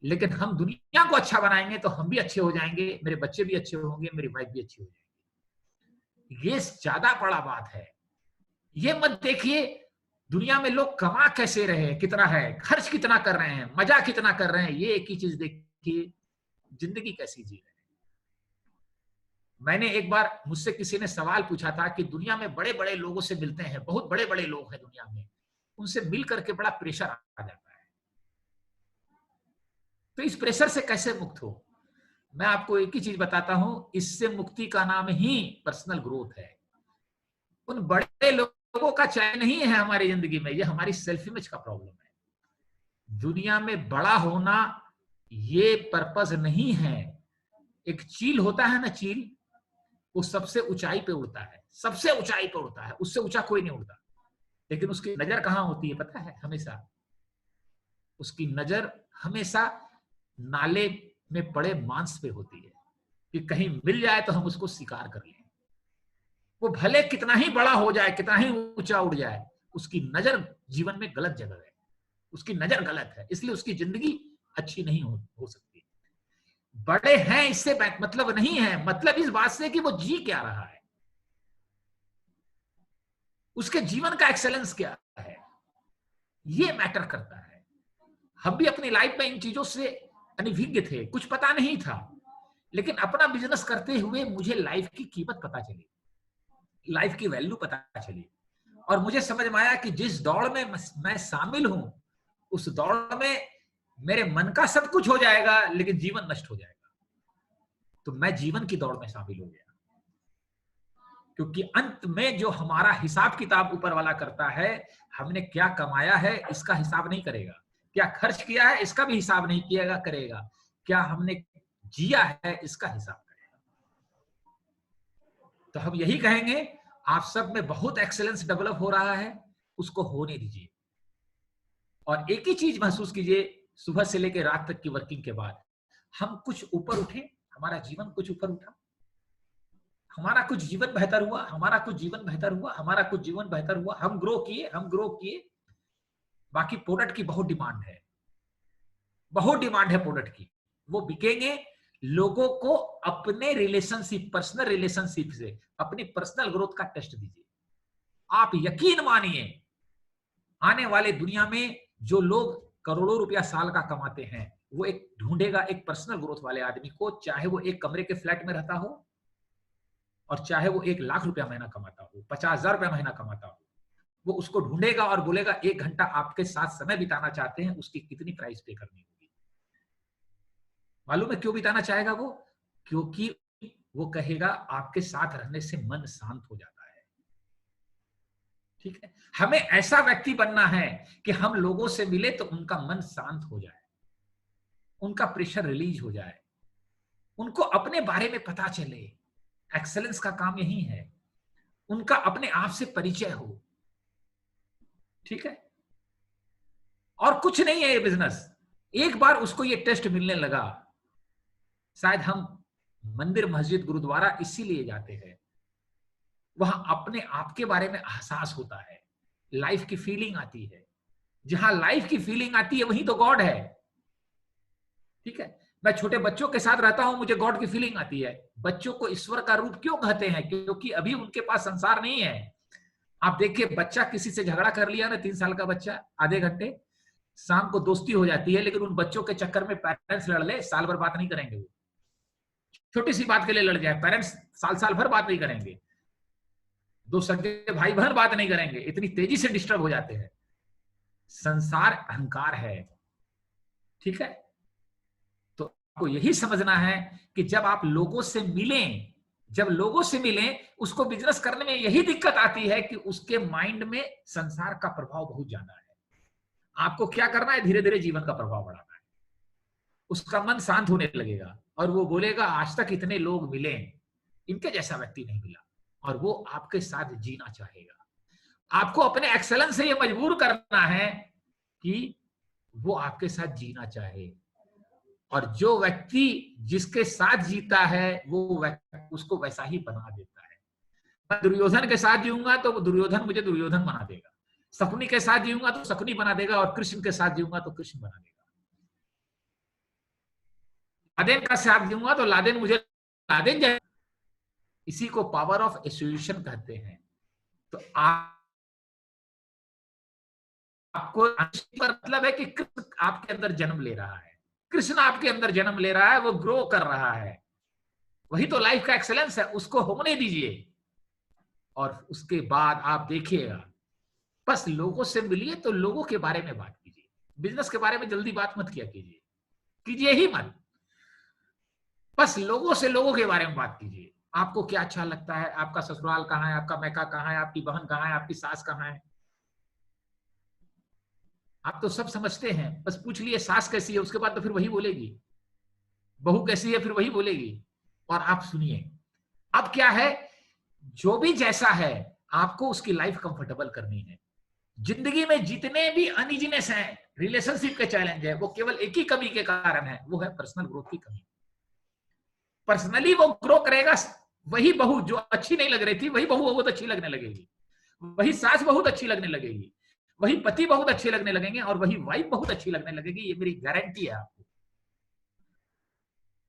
Speaker 1: लेकिन हम दुनिया को अच्छा बनाएंगे तो हम भी अच्छे हो जाएंगे, मेरे बच्चे भी अच्छे होंगे, मेरी वाइफ भी अच्छी हो जाएगी। ये ज्यादा बड़ा बात है। ये मत देखिए दुनिया में लोग कमा कैसे रहे, कितना है, खर्च कितना कर रहे हैं, मजा कितना कर रहे हैं, ये एक ही चीज देखिए, जिंदगी कैसी जी रहे हैं। मैंने एक बार, मुझसे किसी ने सवाल पूछा था कि दुनिया में बड़े बड़े लोगों से मिलते हैं, बहुत बड़े बड़े लोग हैं दुनिया में, उनसे मिल करके बड़ा प्रेशर आ जाता है, तो इस प्रेशर से कैसे मुक्त हो? मैं आपको एक ही चीज बताता हूं, इससे मुक्ति का नाम ही पर्सनल ग्रोथ है। उन बड़े लोगों का चयन नहीं है हमारी जिंदगी में, ये हमारी सेल्फ इमेज का प्रॉब्लम है। दुनिया में बड़ा होना ये पर्पस नहीं है। एक चील होता है ना, चील, वो सबसे ऊंचाई पे उड़ता है, सबसे ऊंचाई पे उड़ता है, उससे ऊंचा कोई नहीं उड़ता, लेकिन उसकी नजर कहां होती है पता है? हमेशा उसकी नजर हमेशा नाले में पड़े मांस पे होती है कि कहीं मिल जाए तो हम उसको शिकार कर लें। वो भले कितना ही बड़ा हो जाए, कितना ही ऊंचा उड़ जाए, उसकी नजर जीवन में गलत जगह है, उसकी नजर गलत है, इसलिए उसकी जिंदगी अच्छी नहीं हो सकती। बड़े हैं इससे मतलब नहीं है, मतलब इस बात से कि वो जी क्या रहा है, उसके जीवन का एक्सेलेंस क्या है, ये मैटर करता है। हम भी अपनी लाइफ में इन चीजों से अनभिज्ञ थे, कुछ पता नहीं था, लेकिन अपना बिजनेस करते हुए मुझे लाइफ की कीमत पता चली, लाइफ की वैल्यू पता चली, और मुझे समझ में आया कि जिस दौड़ में मैं शामिल हूं, उस दौड़ में मेरे मन का सब कुछ हो जाएगा लेकिन जीवन नष्ट हो जाएगा। तो मैं जीवन की दौड़ में शामिल हो गया, क्योंकि अंत में जो हमारा हिसाब किताब ऊपर वाला करता है, हमने क्या कमाया है इसका हिसाब नहीं करेगा, क्या खर्च किया है इसका भी हिसाब नहीं किएगा करेगा, क्या हमने जिया है इसका हिसाब करेगा। तो हम यही कहेंगे, आप सब में बहुत एक्सेलेंस डेवलप हो रहा है, उसको होने दीजिए। और एक ही चीज महसूस कीजिए, सुबह से लेकर रात तक की वर्किंग के बाद हम कुछ ऊपर उठे, हमारा जीवन कुछ ऊपर उठा, हमारा कुछ जीवन बेहतर हुआ, हमारा कुछ जीवन बेहतर हुआ, हमारा कुछ जीवन बेहतर हुआ, हम ग्रो किए। बाकी प्रोडक्ट की बहुत डिमांड है, बहुत डिमांड है प्रोडक्ट की, वो बिकेंगे। लोगों को अपने रिलेशनशिप, पर्सनल रिलेशनशिप से अपनी पर्सनल ग्रोथ का टेस्ट दीजिए। आप यकीन मानिए, आने वाले दुनिया में जो लोग करोड़ों रुपया साल का कमाते हैं, वो एक ढूंढेगा एक पर्सनल ग्रोथ वाले आदमी को, चाहे वो एक कमरे के फ्लैट में रहता हो और चाहे वो 1 लाख रुपया महीना कमाता हो, 50,000 रुपया महीना कमाता हो, वो उसको ढूंढेगा और बोलेगा 1 घंटा आपके साथ समय बिताना चाहते हैं, उसकी कितनी प्राइस पे करनी होगी। मालूम है क्यों बिताना चाहेगा वो? क्योंकि वो कहेगा आपके साथ रहने से मन शांत हो जाता है। ठीक है, हमें ऐसा व्यक्ति बनना है कि हम लोगों से मिले तो उनका मन शांत हो जाए, उनका प्रेशर रिलीज हो जाए, उनको अपने बारे में पता चले। एक्सेलेंस का काम यही है, उनका अपने आप से परिचय हो। ठीक है, और कुछ नहीं है ये बिजनेस। एक बार उसको ये टेस्ट मिलने लगा, शायद हम मंदिर मस्जिद गुरुद्वारा इसीलिए जाते हैं, वहां अपने आप के बारे में एहसास होता है, लाइफ की फीलिंग आती है। जहां लाइफ की फीलिंग आती है वहीं तो गॉड है। ठीक है, मैं छोटे बच्चों के साथ रहता हूं, मुझे गॉड की फीलिंग आती है। बच्चों को ईश्वर का रूप क्यों कहते हैं? क्योंकि अभी उनके पास संसार नहीं है। आप देखिए, बच्चा किसी से झगड़ा कर लिया ना, 3 साल का बच्चा, आधे घंटे शाम को दोस्ती हो जाती है, लेकिन उन बच्चों के चक्कर में पेरेंट्स लड़ ले, साल भर बात नहीं करेंगे। वो छोटी सी बात के लिए लड़ जाए, पेरेंट्स साल साल भर बात नहीं करेंगे। दो सगे भाई बहन बात नहीं करेंगे, इतनी तेजी से डिस्टर्ब हो जाते हैं। संसार अहंकार है। ठीक है, तो आपको यही समझना है कि जब आप लोगों से मिलें, जब लोगों से मिलें, उसको बिजनेस करने में यही दिक्कत आती है कि उसके माइंड में संसार का प्रभाव बहुत ज्यादा है। आपको क्या करना है? धीरे धीरे जीवन का प्रभाव बढ़ाना है। उसका मन शांत होने लगेगा और वो बोलेगा आज तक इतने लोग मिले, इनके जैसा व्यक्ति नहीं मिला, और वो आपके साथ जीना चाहेगा। आपको अपने एक्सेलेंस से ये मजबूर करना है कि वो आपके साथ जीना चाहे। और जो व्यक्ति जिसके साथ जीता है वो उसको वैसा ही बना देता है। मैं दुर्योधन के साथ जीऊंगा तो दुर्योधन मुझे दुर्योधन बना देगा, शकुनी के साथ जीऊंगा तो शकुनी बना देगा, और कृष्ण के साथ जीऊंगा तो कृष्ण बना देगा। लादेन का साथ जीऊंगा तो लादेन मुझे लादेन जाए। इसी को पावर ऑफ एसोसिएशन कहते हैं। तो आपको मतलब है कि कृष्ण आपके अंदर जन्म ले रहा है, कृष्ण आपके अंदर जन्म ले रहा है, वो ग्रो कर रहा है। वही तो लाइफ का एक्सेलेंस है, उसको होने दीजिए। और उसके बाद आप देखिएगा, बस लोगों से मिलिए तो लोगों के बारे में बात कीजिए। बिजनेस के बारे में जल्दी बात मत किया कीजिए, कीजिए ही मत। बस लोगों से लोगों के बारे में बात कीजिए। आपको क्या अच्छा लगता है, आपका ससुराल कहाँ है, आपका मैका कहाँ है, आपकी बहन कहाँ है, आपकी सास कहाँ है। आप तो सब समझते हैं, बस पूछ लिए सास कैसी है, उसके बाद तो फिर वही बोलेगी। बहू कैसी है, फिर वही बोलेगी। और आप सुनिए, अब क्या है, जो भी जैसा है आपको उसकी लाइफ कंफर्टेबल करनी है। जिंदगी में जितने भी अनइजीनेस हैं, रिलेशनशिप के चैलेंज है, वो केवल एक ही कमी के कारण है, वो है पर्सनल ग्रोथ की कमी। पर्सनली वो ग्रो करेगा, वही बहू जो अच्छी नहीं लग रही थी, वही बहू बहुत अच्छी लगने लगेगी, वही सास बहुत अच्छी लगने लगेगी, वही पति बहुत अच्छे लगने लगेंगे, और वही वाइफ बहुत अच्छी लगने लगेगी। ये मेरी गारंटी है आपको।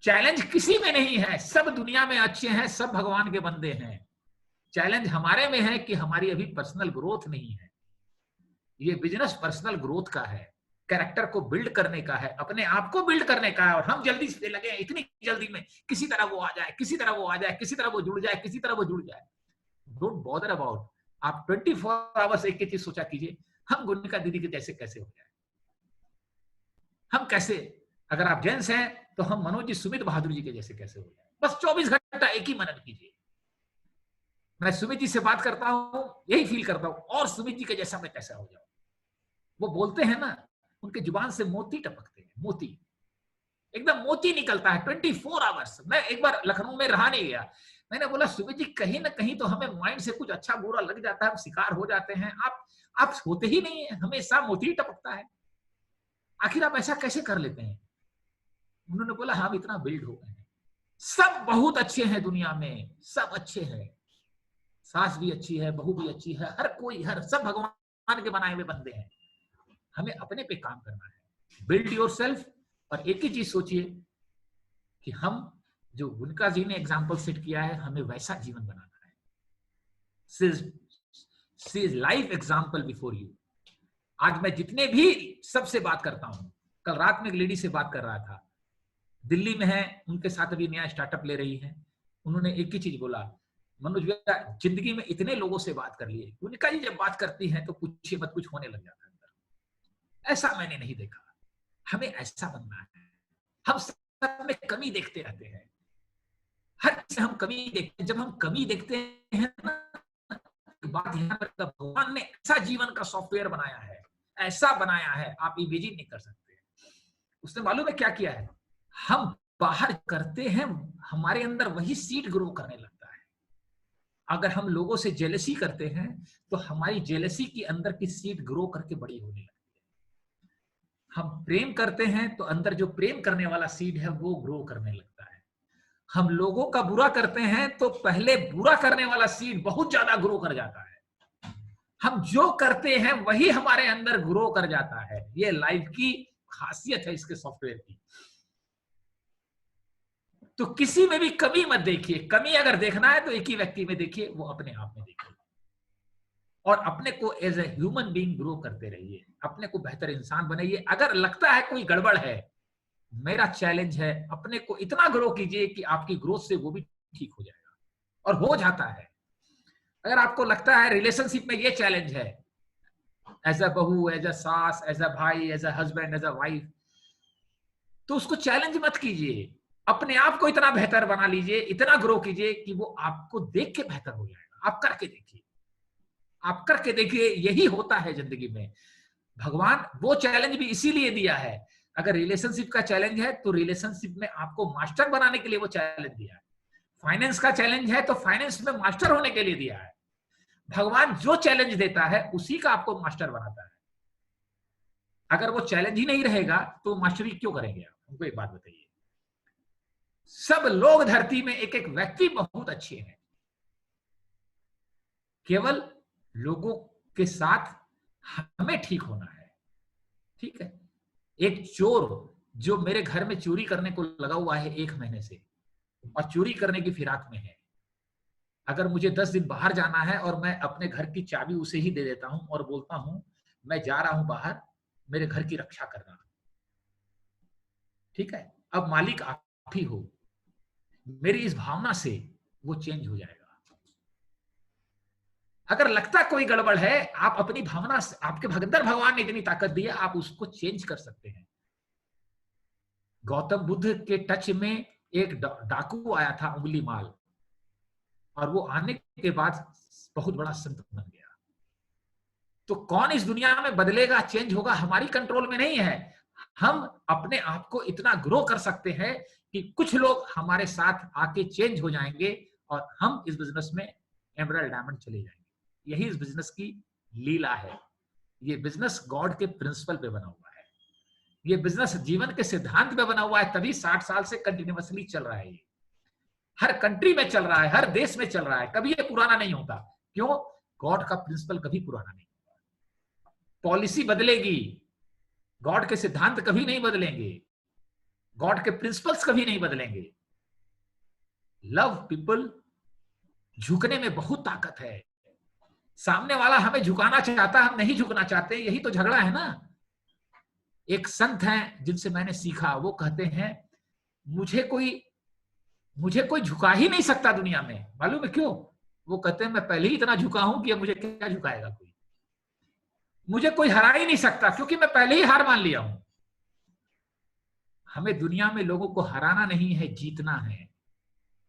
Speaker 1: चैलेंज किसी में नहीं है, सब दुनिया में अच्छे हैं, सब भगवान के बंदे हैं। चैलेंज हमारे में है कि हमारी अभी पर्सनल ग्रोथ नहीं है। ये बिजनेस पर्सनल ग्रोथ का है, कैरेक्टर को बिल्ड करने का है, अपने आप को बिल्ड करने का है। और हम जल्दी से लगे हैं, इतनी जल्दी में किसी तरह वो आ जाए, किसी तरह वो आ जाए, किसी तरह वो जुड़ जाए, किसी तरह वो जुड़ जाए। Don't bother about. आप 24 आवर्स एक ही चीज सोचा कीजिए, हम गुनिका दीदी के जैसे कैसे हो जाए, हम कैसे, अगर आप जेंट्स हैं तो हम मनोज जी सुमित बहादुर जी के जैसे कैसे हो जाए। बस 24 घंटा एक ही मनन कीजिए, मैं सुमित जी से बात करता हूं, यही फील करता हूं, और सुमित जी के जैसा मैं कैसा हो जाऊं। वो बोलते हैं ना, उनके जुबान से मोती टपकते हैं, मोती, एकदम मोती निकलता है 24 आवर्स। मैं एक बार लखनऊ में रहा नहीं गया, मैंने बोला सुमित जी कहीं ना कहीं तो हमें माइंड से कुछ अच्छा बुरा लग जाता है, हम शिकार हो जाते हैं, आप होते ही नहीं है, हमेशा मोती टपकता है, आखिर आप ऐसा कैसे कर लेते हैं। उन्होंने बोला हम इतना बिल्ड हो गए हैं, सब बहुत अच्छे हैं दुनिया में, सब अच्छे हैं, सास भी अच्छी है, बहू भी अच्छी है, हर कोई, हर सब भगवान के बनाए हुए बंदे हैं। हमें अपने पे काम करना है, बिल्ड योरसेल्फ। और एक ही चीज सोचिए कि हम जो उनका जी ने एग्जाम्पल सेट किया है, हमें वैसा जीवन बनाना है। She is life example before you. आज मैं जितने भी सबसे बात करता हूं, कल रात में एक लेडी से बात कर रहा था, दिल्ली में है, उनके साथ अभी नया स्टार्टअप ले रही है। उन्होंने एक ही चीज बोला, मनोज भैया जिंदगी में इतने लोगों से बात कर लिए, उनका जी जब बात करती है तो पूछिए मत, कुछ होने लग जाता है अंदर। ऐसा मैंने नहीं देखा, हमें ऐसा बनना है। हम सब में कमी देखते रहते हैं, हर चीज से हम कमी देखते हैं। जब हम कमी देखते हैं ना, बात यहाँ पर, भगवान ने ऐसा जीवन का सॉफ्टवेयर बनाया है, ऐसा बनाया है, आप इमेजिन नहीं कर सकते। उसने मालूम है क्या किया है, हम बाहर करते हैं, हमारे अंदर वही सीड ग्रो करने लगता है। अगर हम लोगों से जेलसी करते हैं तो हमारी जेलसी के अंदर की सीड ग्रो करके बड़ी होने लगती है। हम प्रेम करते हैं तो अंदर जो प्रेम करने वाला सीड है वो ग्रो करने लगता है। हम लोगों का बुरा करते हैं तो पहले बुरा करने वाला सीड बहुत ज्यादा ग्रो कर जाता है। हम जो करते हैं वही हमारे अंदर ग्रो कर जाता है। ये लाइफ की खासियत है इसके सॉफ्टवेयर की। तो किसी में भी कमी मत देखिए। कमी अगर देखना है तो एक ही व्यक्ति में देखिए, वो अपने आप में देखिए, और अपने को as a human being grow करते रहिए, अपने को बेहतर इंसान बनाइए। अगर लगता है कोई गड़बड़ है, मेरा चैलेंज है, अपने को इतना ग्रो कीजिए कि आपकी ग्रोथ से वो भी ठीक हो जाएगा, और हो जाता है। अगर आपको लगता है रिलेशनशिप में ये चैलेंज है, एज अ बहू, एज अ सास, एज अ भाई, as a husband, as a wife, तो उसको चैलेंज मत कीजिए। अपने आप को इतना बेहतर बना लीजिए, इतना ग्रो कीजिए कि वो आपको देख के बेहतर हो जाएगा। आप करके देखिए, आप करके देखिए, यही होता है जिंदगी में। भगवान वो चैलेंज भी इसीलिए दिया है। अगर रिलेशनशिप का चैलेंज है तो रिलेशनशिप में आपको मास्टर बनाने के लिए वो चैलेंज दिया है। फाइनेंस का चैलेंज है तो फाइनेंस में मास्टर होने के लिए दिया है। भगवान जो चैलेंज देता है उसी का आपको मास्टर बनाता है। अगर वो चैलेंज ही नहीं रहेगा तो मास्टरी क्यों करेंगे आप? हमको एक बात बताइए। सब लोग धरती में एक एक व्यक्ति बहुत अच्छे हैं, केवल लोगों के साथ हमें ठीक होना है। ठीक है, एक चोर जो मेरे घर में चोरी करने को लगा हुआ है 1 महीने से, और चोरी करने की फिराक में है, अगर मुझे 10 दिन बाहर जाना है और मैं अपने घर की चाबी उसे ही दे देता हूं और बोलता हूं मैं जा रहा हूं बाहर, मेरे घर की रक्षा करना, ठीक है, अब मालिक आप ही हो, मेरी इस भावना से वो चेंज हो जाएगा। अगर लगता कोई गड़बड़ है, आप अपनी भावना से, आपके अंदर भगवान ने इतनी ताकत दी है, आप उसको चेंज कर सकते हैं। गौतम बुद्ध के टच में एक डाकू आया था, उंगली माल, और वो आने के बाद बहुत बड़ा संत बन गया। तो कौन इस दुनिया में बदलेगा, चेंज होगा, हमारी कंट्रोल में नहीं है। हम अपने आप को इतना ग्रो कर सकते हैं कि कुछ लोग हमारे साथ आके चेंज हो जाएंगे और हम इस बिजनेस में एमरल्ड डायमंड चले जाएंगे। यही इस बिजनेस की लीला है। ये बिजनेस गॉड के प्रिंसिपल पे बना हुआ है। ये बिजनेस जीवन के सिद्धांत पे बना हुआ है, तभी 60 साल से कंटिन्यूअसली चल रहा है। ये हर कंट्री में चल रहा है, हर देश में चल रहा है, कभी ये पुराना नहीं होता। क्यों? गॉड का प्रिंसिपल कभी पुराना नहीं होता। पॉलिसी बदलेगी, गॉड के सिद्धांत कभी नहीं बदलेंगे, गॉड के प्रिंसिपल्स कभी नहीं बदलेंगे। लव पीपल, झुकने में बहुत ताकत है। सामने वाला हमें झुकाना चाहता, हम नहीं झुकना चाहते, यही तो झगड़ा है ना। एक संत हैं जिनसे मैंने सीखा, वो कहते हैं मुझे कोई झुका ही नहीं सकता दुनिया में। मालूम है क्यों? वो कहते हैं मैं पहले ही इतना झुका हूं कि अब मुझे क्या झुकाएगा कोई। मुझे कोई हरा ही नहीं सकता क्योंकि मैं पहले ही हार मान लिया हूं। हमें दुनिया में लोगों को हराना नहीं है, जीतना है।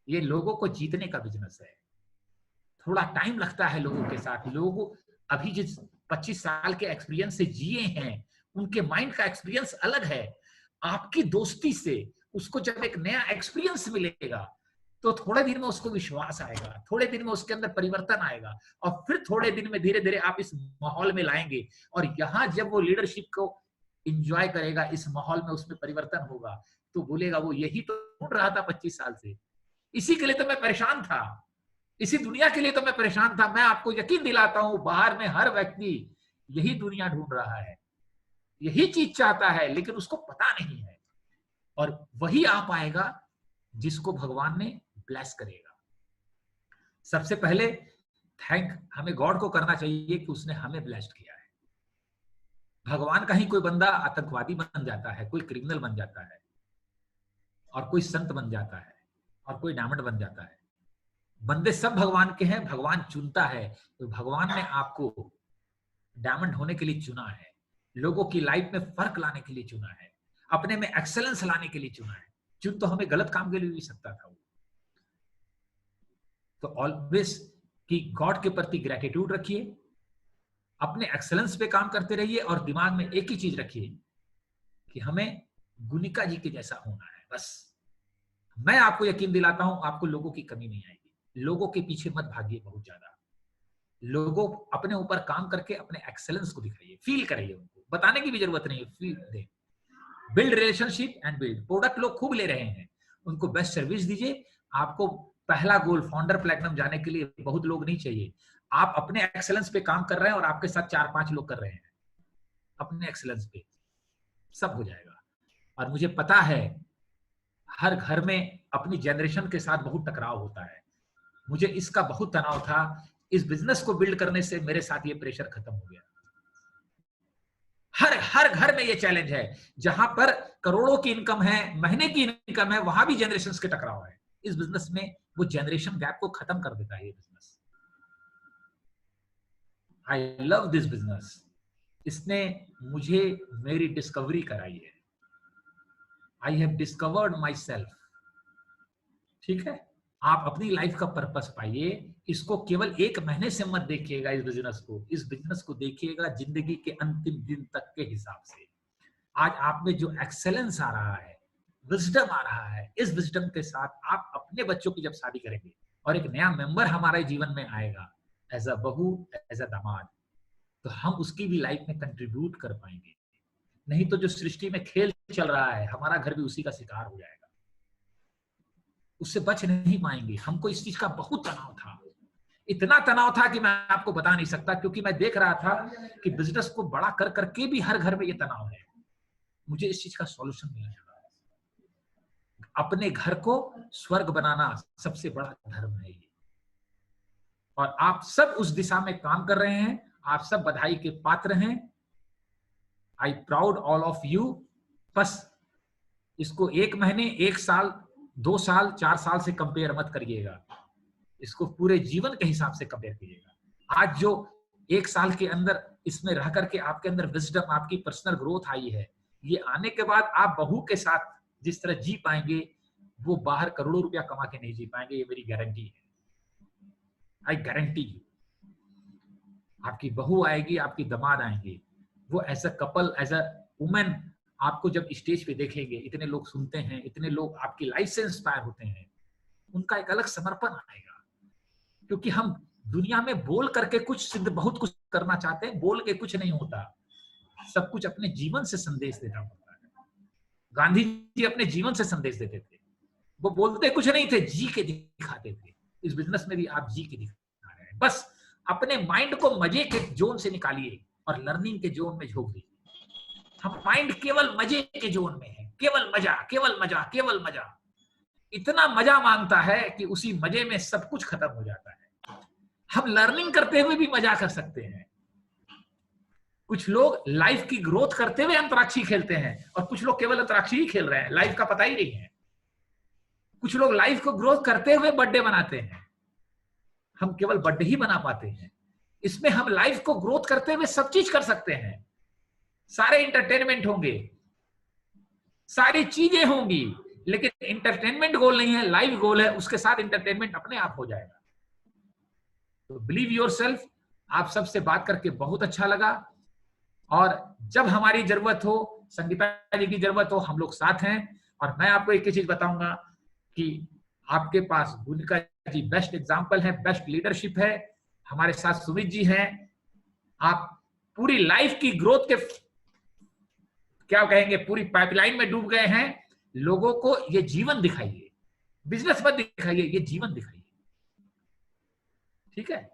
Speaker 1: ये लोगों को जीतने का बिजनेस है। थोड़ा टाइम लगता है लोगों के साथ। लोग अभी जिस 25 साल के एक्सपीरियंस से जिए हैं, उनके माइंड का एक्सपीरियंस अलग है। आपकी दोस्ती से उसको जब एक नया एक्सपीरियंस मिलेगा तो थोड़े दिन में उसको विश्वास आएगा, थोड़े दिन में उसके अंदर परिवर्तन आएगा, और फिर थोड़े दिन में धीरे धीरे आप इस माहौल में लाएंगे। और यहां जब वो लीडरशिप को एंजॉय करेगा, इस माहौल में उसमें परिवर्तन होगा, तो बोलेगा वो यही तो ढूंढ रहा था 25 साल से, इसी के लिए तो मैं परेशान था, इसी दुनिया के लिए तो मैं परेशान था। मैं आपको यकीन दिलाता हूं, बाहर में हर व्यक्ति यही दुनिया ढूंढ रहा है, यही चीज चाहता है, लेकिन उसको पता नहीं है। और वही आ पाएगा जिसको भगवान ने ब्लेस करेगा। सबसे पहले थैंक हमें गॉड को करना चाहिए कि उसने हमें ब्लेस्ड किया है। भगवान का ही कोई बंदा आतंकवादी बन जाता है, कोई क्रिमिनल बन जाता है, और कोई संत बन जाता है, और कोई डायमंड बन जाता है। बंदे सब भगवान के हैं, भगवान चुनता है। तो भगवान ने आपको डायमंड होने के लिए चुना है, लोगों की लाइफ में फर्क लाने के लिए चुना है, अपने में एक्सेलेंस लाने के लिए चुना है। चुन तो हमें गलत काम के लिए भी सकता था वो, तो ऑलवेज कि गॉड के प्रति ग्रेटिट्यूड रखिए, अपने एक्सेलेंस पे काम करते रहिए और दिमाग में एक ही चीज रखिए कि हमें गुनिका जी के जैसा होना है। बस मैं आपको यकीन दिलाता हूं, आपको लोगों की कमी नहीं आएगी। लोगों के पीछे मत भागिए बहुत ज्यादा। लोगों अपने ऊपर काम करके अपने एक्सेलेंस को दिखाइए, फील कराइए उनको, बताने की भी जरूरत नहीं है, feel they. Build relationship and build product. लोग खूब ले रहे हैं, उनको बेस्ट सर्विस दीजिए। आपको पहला गोल फाउंडर प्लैटिनम जाने के लिए बहुत लोग नहीं चाहिए। आप अपने एक्सेलेंस पे काम कर रहे हैं और आपके साथ 4-5 लोग कर रहे हैं अपने एक्सेलेंस पे, सब हो जाएगा। और मुझे पता है हर घर में अपनी जनरेशन के साथ बहुत टकराव होता है। मुझे इसका बहुत तनाव था। इस बिजनेस को बिल्ड करने से मेरे साथ ये प्रेशर खत्म हो गया। हर घर में ये चैलेंज है। जहां पर करोड़ों की इनकम है, महीने की इनकम है, वहां भी जनरेशन के टकराव है। इस बिजनेस में वो जनरेशन गैप को खत्म कर देता है ये business. I love this business. इसने मुझे मेरी डिस्कवरी कराई है। I have discovered my self. ठीक है, आप अपनी लाइफ का पर्पस पाइए। इसको केवल 1 महीने से मत देखिएगा इस बिजनेस को देखिएगा जिंदगी के अंतिम दिन तक के हिसाब से। आज आप में जो एक्सेलेंस आ रहा है, विजडम आ रहा है, इस विजडम के साथ आप अपने बच्चों की जब शादी करेंगे और एक नया मेंबर हमारे जीवन में आएगा एज अ बहू, एज अ दामाद, तो हम उसकी भी लाइफ में कंट्रीब्यूट कर पाएंगे। नहीं तो जो सृष्टि में खेल चल रहा है, हमारा घर भी उसी का शिकार हो जाएगा, उससे बच नहीं पाएंगे। हमको इस चीज का बहुत तनाव था, इतना तनाव था कि मैं आपको बता नहीं सकता, क्योंकि मैं देख रहा था कि बिजनेस को बड़ा कर करके भी हर घर में ये तनाव है। मुझे इस चीज का सॉल्यूशन मिला है। अपने घर को स्वर्ग बनाना सबसे बड़ा धर्म है ये, और आप सब उस दिशा में काम कर रहे हैं। आप सब बधाई के पात्र हैं। आई प्राउड ऑल ऑफ यू। बस इसको 1 महीने, 1 साल, 2 साल, 4 साल से कंपेयर मत करिएगा, इसको पूरे जीवन के हिसाब से कंपेयर करिएगा। आज जो 1 साल के अंदर इसमें रह करके आपके अंदर विजडम, आपकी पर्सनल ग्रोथ आई है, ये आने के बाद आप बहू के साथ जिस तरह जी पाएंगे, वो बाहर करोड़ों रुपया कमा के नहीं जी पाएंगे। ये मेरी गारंटी है। I guarantee you. आपकी बहू आएगी, आपकी दामाद आएंगे, वो as a couple, as a women आपको जब स्टेज पे देखेंगे, इतने लोग सुनते हैं, इतने लोग आपकी लाइफ से इंस्पायर होते हैं, उनका एक अलग समर्पण आएगा। क्योंकि हम दुनिया में बोल करके कुछ सिद्ध, बहुत कुछ करना चाहते हैं, बोल के कुछ नहीं होता। सब कुछ अपने जीवन से संदेश देना पड़ता है। गांधी जी अपने जीवन से संदेश देते थे, वो बोलते कुछ नहीं थे, जी के दिखाते थे। इस बिजनेस में भी आप जी के दिखा रहे हैं। बस अपने माइंड को मजे के जोन से निकालिए और लर्निंग के जोन में झोंक दीजिए। हम माइंड केवल मजे के जोन में है, केवल मजा, केवल मजा, केवल मजा। इतना मजा मांगता है कि उसी मजे में सब कुछ खत्म हो जाता है। हम लर्निंग करते हुए भी मजा कर सकते हैं। कुछ लोग लाइफ की ग्रोथ करते हुए अंतराक्षी खेलते हैं, और कुछ लोग केवल अंतराक्षी ही खेल रहे हैं, लाइफ का पता ही नहीं है। कुछ लोग लाइफ को ग्रोथ करते हुए बर्थडे बनाते हैं, हम केवल बर्थडे ही बना पाते हैं। इसमें हम लाइफ को ग्रोथ करते हुए सब चीज कर सकते हैं। सारे इंटरटेनमेंट होंगे, सारी चीजें होंगी, लेकिन इंटरटेनमेंट गोल नहीं है, लाइफ गोल है। उसके साथ इंटरटेनमेंट अपने आप हो जाएगा। तो बिलीव योरसेल्फ। आप सबसे बात करके बहुत अच्छा लगा, और जब हमारी जरूरत हो, संगीता जी की जरूरत हो, हम लोग साथ हैं। और मैं आपको एक ही चीज बताऊंगा कि आपके पास गुनिका जी बेस्ट एग्जाम्पल है, बेस्ट लीडरशिप है। हमारे साथ सुमित जी हैं। आप पूरी लाइफ की ग्रोथ के, क्या कहेंगे, पूरी पाइपलाइन में डूब गए हैं। लोगों को ये जीवन दिखाइए, बिजनेस मत दिखाइए, ये जीवन दिखाइए। ठीक है,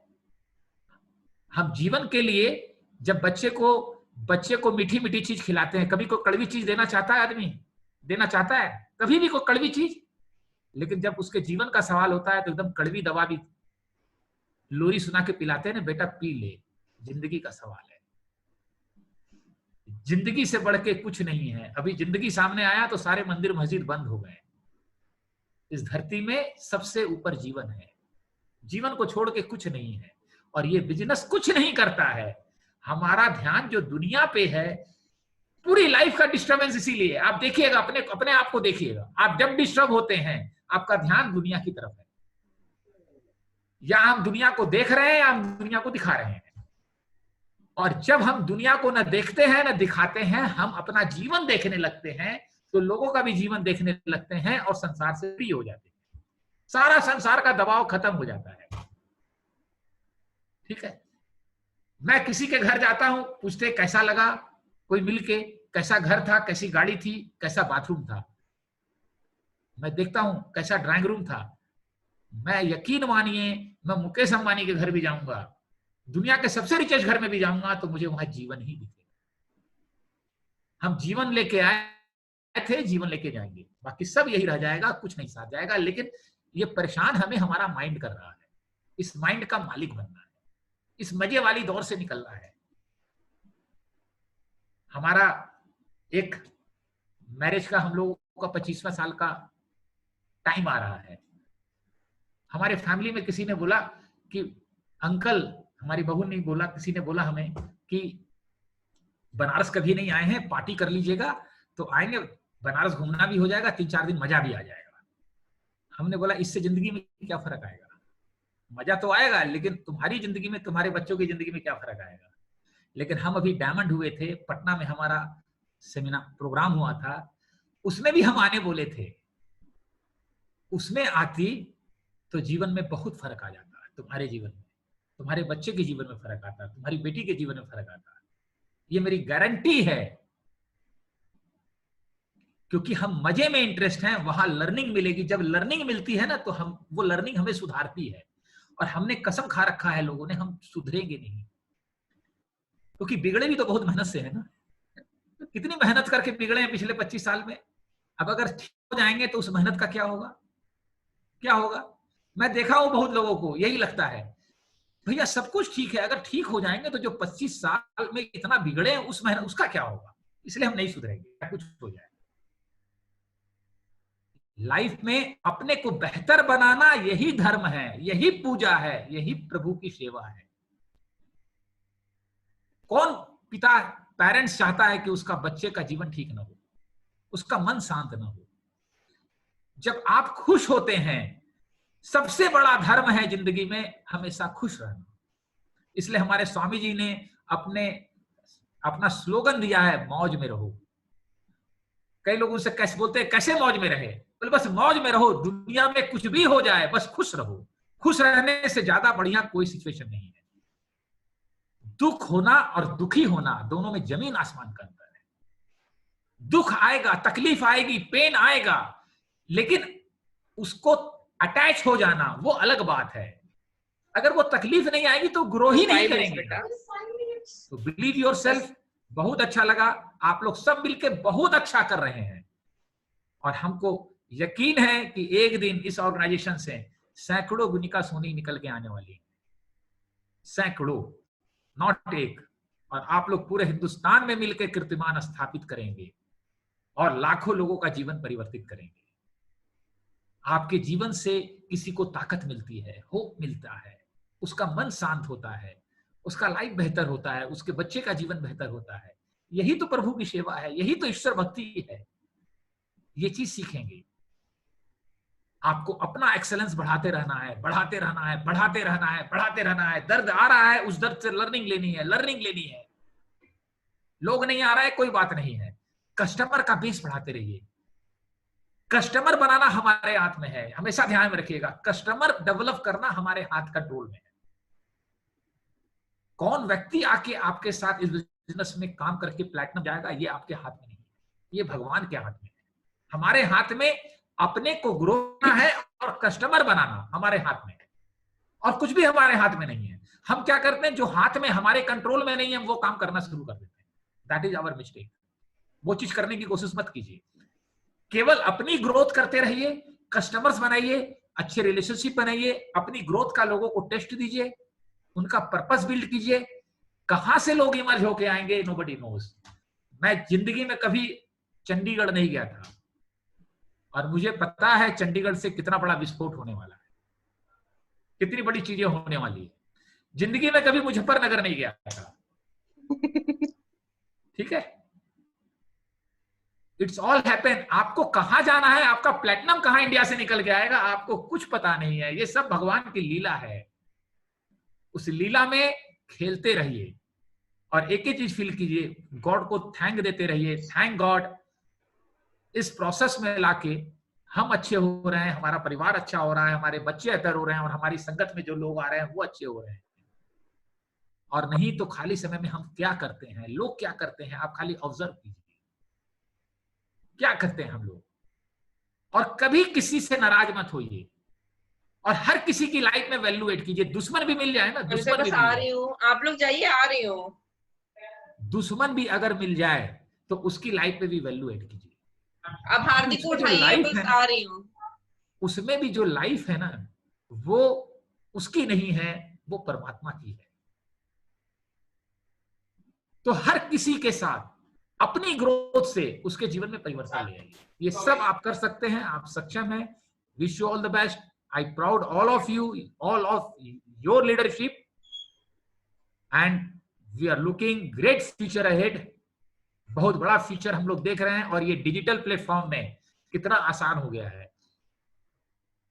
Speaker 1: हम जीवन के लिए जब बच्चे को मीठी मीठी चीज खिलाते हैं, कभी कोई कड़वी चीज देना चाहता है, आदमी देना चाहता है कभी भी कोई कड़वी चीज, लेकिन जब उसके जीवन का सवाल होता है तो एकदम कड़वी दवा भी लोरी सुना के पिलाते हैं ना, बेटा पी ले, जिंदगी का सवाल है। जिंदगी से बढ़ के कुछ नहीं है। अभी जिंदगी सामने आया तो सारे मंदिर मस्जिद बंद हो गए। इस धरती में सबसे ऊपर जीवन है, जीवन को छोड़ के कुछ नहीं है। और ये बिजनेस कुछ नहीं करता है। हमारा ध्यान जो दुनिया पे है, पूरी लाइफ का डिस्टर्बेंस इसीलिए। आप देखिएगा, अपने आप को देखिएगा, आप जब डिस्टर्ब होते हैं आपका ध्यान दुनिया की तरफ है। या हम दुनिया को देख रहे हैं या हम दुनिया को दिखा रहे हैं। और जब हम दुनिया को न देखते हैं न दिखाते हैं, हम अपना जीवन देखने लगते हैं, तो लोगों का भी जीवन देखने लगते हैं और संसार से फ्री हो जाते हैं। सारा संसार का दबाव खत्म हो जाता है। ठीक है, मैं किसी के घर जाता हूं, पूछते कैसा लगा, कोई मिलके, कैसा घर था, कैसी गाड़ी थी, कैसा बाथरूम था। मैं देखता हूं कैसा ड्राइंग रूम था। मैं यकीन मानिए, मैं मुकेश अंबानी के घर भी जाऊंगा, दुनिया के सबसे रिचेस्ट घर में भी जाऊंगा, तो मुझे वहां जीवन ही दिखेगा। हम जीवन लेके आए थे, जीवन लेके जाएंगे, बाकी सब यही रह जाएगा, कुछ नहीं साथ जाएगा। लेकिन ये परेशान हमें हमारा माइंड कर रहा है। इस माइंड का मालिक बनना है, इस मजे वाली दौर से निकलना है। हमारा एक मैरिज का, हम लोगों का 25वां साल का टाइम आ रहा है। हमारे फैमिली में किसी ने बोला कि अंकल, हमारी बहू ने बोला, किसी ने बोला हमें कि बनारस कभी नहीं आए हैं, पार्टी कर लीजिएगा। तो आएंगे, बनारस घूमना भी हो जाएगा, 3-4 दिन मजा भी आ जाएगा। हमने बोला इससे जिंदगी में क्या फर्क आएगा? मजा तो आएगा, लेकिन तुम्हारी जिंदगी में, तुम्हारे बच्चों की जिंदगी में क्या फर्क आएगा? लेकिन हम अभी डायमंड हुए थे, पटना में हमारा सेमिनार प्रोग्राम हुआ था, उसमें भी हम आने बोले थे। उसमें आती तो जीवन में बहुत फर्क आ जाता। तुम्हारे जीवन में, तुम्हारे बच्चे के जीवन में फर्क आता, तुम्हारी बेटी के जीवन में फर्क आता। ये मेरी गारंटी है, क्योंकि हम मजे में इंटरेस्ट हैं, वहां लर्निंग मिलेगी। जब लर्निंग मिलती है ना, तो हम, वो लर्निंग हमें सुधारती है। और हमने कसम खा रखा है लोगों ने, हम सुधरेंगे नहीं, क्योंकि बिगड़े भी तो बहुत मेहनत से है ना। कितनी मेहनत करके बिगड़े हैं पिछले 25 साल में। अब अगर ठीक हो जाएंगे तो उस मेहनत का क्या होगा? क्या होगा? मैं देखा हूं बहुत लोगों को यही लगता है, भैया सब कुछ ठीक है, अगर ठीक हो जाएंगे तो जो 25 साल में इतना बिगड़े हैं उस मेहनत, उसका क्या होगा? इसलिए हम नहीं सुधरेंगे, कुछ हो जाए। लाइफ में अपने को बेहतर बनाना, यही धर्म है, यही पूजा है, यही प्रभु की सेवा है। कौन पिता, पेरेंट्स चाहता है कि उसका बच्चे का जीवन ठीक ना हो, उसका मन शांत ना हो? जब आप खुश होते हैं, सबसे बड़ा धर्म है जिंदगी में हमेशा खुश रहना। इसलिए हमारे स्वामी जी ने अपना स्लोगन दिया है, मौज में रहो। कई लोग उनसे कैसे बोलते हैं, कैसे मौज में रहे? बोले बस मौज में रहो, दुनिया में कुछ भी हो जाए, बस खुश रहो। खुश रहने से ज्यादा बढ़िया कोई सिचुएशन नहीं है। दुख होना और दुखी होना, दोनों में जमीन आसमान का अंतर है। दुख आएगा, तकलीफ आएगी, पेन आएगा, लेकिन उसको अटैच हो जाना वो अलग बात है। अगर वो तकलीफ नहीं आएगी तो ग्रो ही नहीं करेंगे। तो बिलीव योरसेल्फ। बहुत अच्छा लगा, आप लोग सब मिलकर बहुत अच्छा कर रहे हैं, और हमको यकीन है कि एक दिन इस ऑर्गेनाइजेशन से सैकड़ों गुनिका सोनी निकल के आने वाली है, सैकड़ों, नॉट एक। और आप लोग पूरे हिंदुस्तान में मिलकर कीर्तिमान स्थापित करेंगे और लाखों लोगों का जीवन परिवर्तित करेंगे। आपके जीवन से किसी को ताकत मिलती है, होप मिलता है, उसका मन शांत होता है, उसका लाइफ बेहतर होता है, उसके बच्चे का जीवन बेहतर होता है। यही तो प्रभु की सेवा है, यही तो ईश्वर भक्ति है। ये चीज सीखेंगे। आपको अपना एक्सेलेंस बढ़ाते रहना है, बढ़ाते रहना है, बढ़ाते रहना है, बढ़ाते रहना है। दर्द आ रहा है, उस दर्द से लर्निंग लेनी है, लर्निंग लेनी है। लोग नहीं आ रहा है, कोई बात नहीं है, कस्टमर का बेस बढ़ाते रहिए। कस्टमर बनाना हमारे हाथ में है, हमेशा ध्यान में रखिएगा। कस्टमर डेवलप करना हमारे हाथ कंट्रोल में है। कौन व्यक्ति आके आपके साथ इस बिजनेस में काम करके प्लैटिनम जाएगा, ये आपके हाथ में नहीं है, ये भगवान के हाथ में है। हमारे हाथ में अपने को ग्रो करना है और कस्टमर बनाना हमारे हाथ में है, और कुछ भी हमारे हाथ में नहीं है। हम क्या करते हैं, जो हाथ में हमारे कंट्रोल में नहीं है, वो काम करना शुरू कर देते हैं। That is our mistake. वो चीज करने की कोशिश मत कीजिए। केवल अपनी ग्रोथ करते रहिए, कस्टमर्स बनाइए, अच्छे रिलेशनशिप बनाइए, अपनी ग्रोथ का लोगों को टेस्ट दीजिए, उनका पर्पस बिल्ड कीजिए। कहां से लोग इमर्ज होके आएंगे, नोबडी नोज। मैं जिंदगी में कभी चंडीगढ़ नहीं गया था, और मुझे पता है चंडीगढ़ से कितना बड़ा विस्फोट होने वाला है, कितनी बड़ी चीजें होने वाली है। जिंदगी में कभी मुजफ्फरनगर नहीं गया था। ठीक है, इट्स ऑल हैपन। आपको कहां जाना है, आपका प्लेटिनम कहां इंडिया से निकल के आएगा, आपको कुछ पता नहीं है। ये सब भगवान की लीला है। उस लीला में खेलते रहिए और एक ही चीज फील कीजिए, गॉड को थैंक देते रहिए, थैंक गॉड। इस प्रोसेस में लाके हम अच्छे हो रहे हैं, हमारा परिवार अच्छा हो रहा है, हमारे बच्चे बेहतर हो रहे हैं और हमारी संगत में जो लोग आ रहे हैं वो अच्छे हो रहे हैं। और नहीं तो खाली समय में हम क्या करते हैं, लोग क्या करते हैं, आप खाली ऑब्जर्व कीजिए क्या करते हैं हम लोग। और कभी किसी से नाराज मत होइए और हर किसी की लाइफ में वैल्यूएट कीजिए। दुश्मन भी मिल जाए ना, दुश्मन भी
Speaker 4: आ रही हूँ, आप लोग जाइए, आ रही हूँ।
Speaker 1: दुश्मन भी अगर मिल जाए तो उसकी लाइफ में भी वैल्यूएट कीजिए।
Speaker 4: अब हार्दिक को उठाइए, बस आ रही हूँ।
Speaker 1: उसमें भी जो लाइफ है ना, वो उसकी नहीं है, वो परमात्मा की है। तो हर किसी के साथ अपनी ग्रोथ से उसके जीवन में परिवर्तन ले आइए। ये सब आप कर सकते हैं, आप सक्षम हैं। Wish you all the best. I proud all of you, all of your leadership, and we are looking great future ahead. बहुत बड़ा फ्यूचर हम लोग देख रहे हैं और ये डिजिटल प्लेटफॉर्म में कितना आसान हो गया है।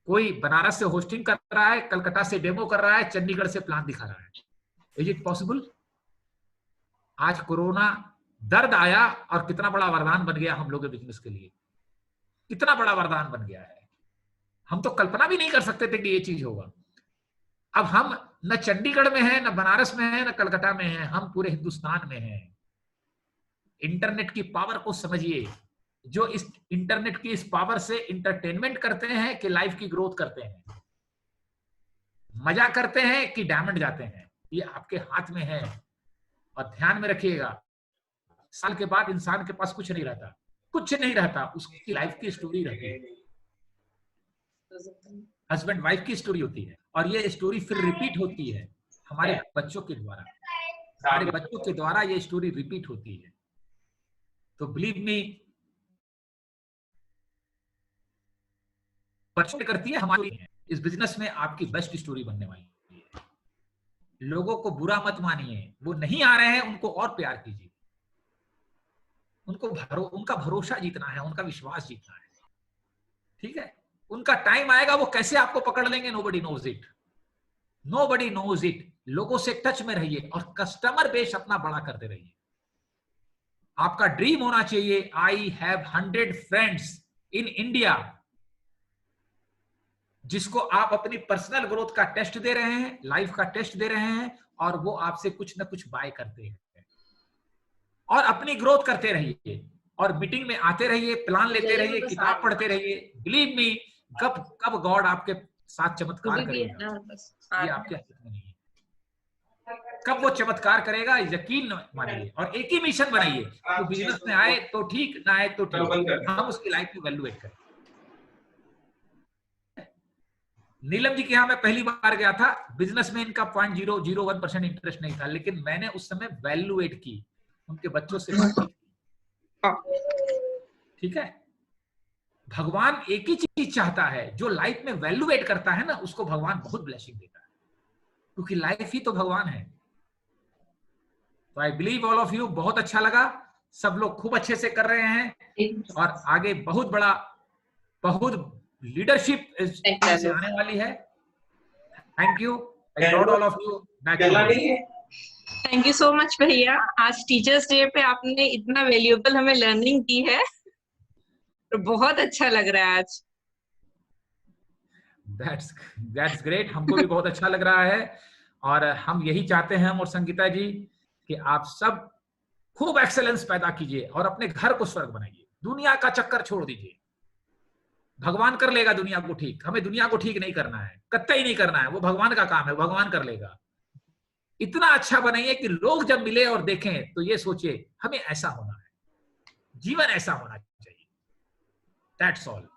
Speaker 1: कोई बनारस से होस्टिंग कर रहा है, कलकत्ता से डेमो कर रहा है, चंडीगढ़ से प्लान दिखा रहा है। Is it possible? आज कोरोना दर्द आया और कितना बड़ा वरदान बन गया हम लोग के बिजनेस के लिए, कितना बड़ा वरदान बन गया है। हम तो कल्पना भी नहीं कर सकते थे कि ये चीज होगा। अब हम न चंडीगढ़ में हैं, न बनारस में हैं, न कलकत्ता में हैं, हम पूरे हिंदुस्तान में हैं। इंटरनेट की पावर को समझिए। जो इस इंटरनेट की इस पावर से इंटरटेनमेंट करते हैं कि लाइफ की ग्रोथ करते हैं, मजा करते हैं कि डायमंड जाते हैं, ये आपके हाथ में है। और ध्यान में रखिएगा, साल के बाद इंसान के पास कुछ नहीं रहता, कुछ नहीं रहता, उसकी लाइफ की स्टोरी रहती है। हस्बैंड वाइफ की स्टोरी होती है और ये स्टोरी फिर रिपीट होती है हमारे बच्चों के द्वारा। हमारे बच्चों के द्वारा ये स्टोरी रिपीट होती है। तो बिलीव मी, बच्चों करती है हमारी। इस बिजनेस में आपकी बेस्ट स्टोरी बनने वाली है। लोगों को बुरा मत मानिए, वो नहीं आ रहे हैं, उनको और प्यार कीजिए। उनका भरोसा जीतना है, उनका विश्वास जीतना है। ठीक है, उनका टाइम आएगा, वो कैसे आपको पकड़ लेंगे, nobody knows it, nobody knows it. लोगों से टच में रहिए और कस्टमर बेस अपना बड़ा करते रहिए। आपका ड्रीम होना चाहिए, I have 100 friends in India, जिसको आप अपनी पर्सनल ग्रोथ का टेस्ट दे रहे हैं, लाइफ का टेस्ट दे रहे हैं, और वो आपसे कुछ ना कुछ बाय करते हैं। और अपनी ग्रोथ करते रहिए और मीटिंग में आते रहिए, प्लान लेते रहिए, किताब पढ़ते रहिए। बिलीव मी, कब गॉड आपके साथ चमत्कार करेगा ये आपके हाथ में नहीं है। कब वो चमत्कार करेगा यकीन मानिए। और एक ही मिशन बनाइए, तो बिजनेस में आए तो ठीक, ना आए तो ठीक, हम उसकी लाइफ में वैल्यूएट करें। नीलम जी के यहाँ मैं पहली बार गया था, बिजनेस में इनका 0.001% इंटरेस्ट नहीं था, लेकिन मैंने उस समय वैल्यूएट की, उनके बच्चों से बातचीत की। ठीक है, भगवान एक ही चीज चाहता है, जो लाइफ में वैल्यूएट करता है ना, उसको भगवान बहुत ब्लेसिंग देता है, क्योंकि लाइफ ही तो भगवान है। तो I believe all of you, बहुत अच्छा लगा, सब लोग खूब अच्छे से कर रहे हैं और आगे बहुत लीडरशिप से आने वाली है। Thank you, I proud all of you.
Speaker 4: Thank you so much भैया, आज टीचर्स डे पे आपने इतना वैल्यूएबल हमें लर्निंग दी है, तो बहुत अच्छा लग रहा है आज।
Speaker 1: That's great, हमको भी बहुत अच्छा लग रहा है। और हम यही चाहते हैं, हम और संगीता जी, कि आप सब खूब एक्सेलेंस पैदा कीजिए और अपने घर को स्वर्ग बनाइए। दुनिया का चक्कर छोड़ दीजिए, भगवान कर लेगा दुनिया को ठीक। हमें दुनिया को ठीक नहीं करना है, कतई नहीं करना है, वो भगवान का काम है, भगवान कर लेगा। इतना अच्छा बनाइए कि लोग जब मिले और देखें तो ये सोचे हमें ऐसा होना है, जीवन ऐसा होना चाहिए। That's all.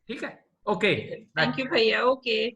Speaker 1: ठीक है, ओके,
Speaker 4: थैंक यू भैया, ओके।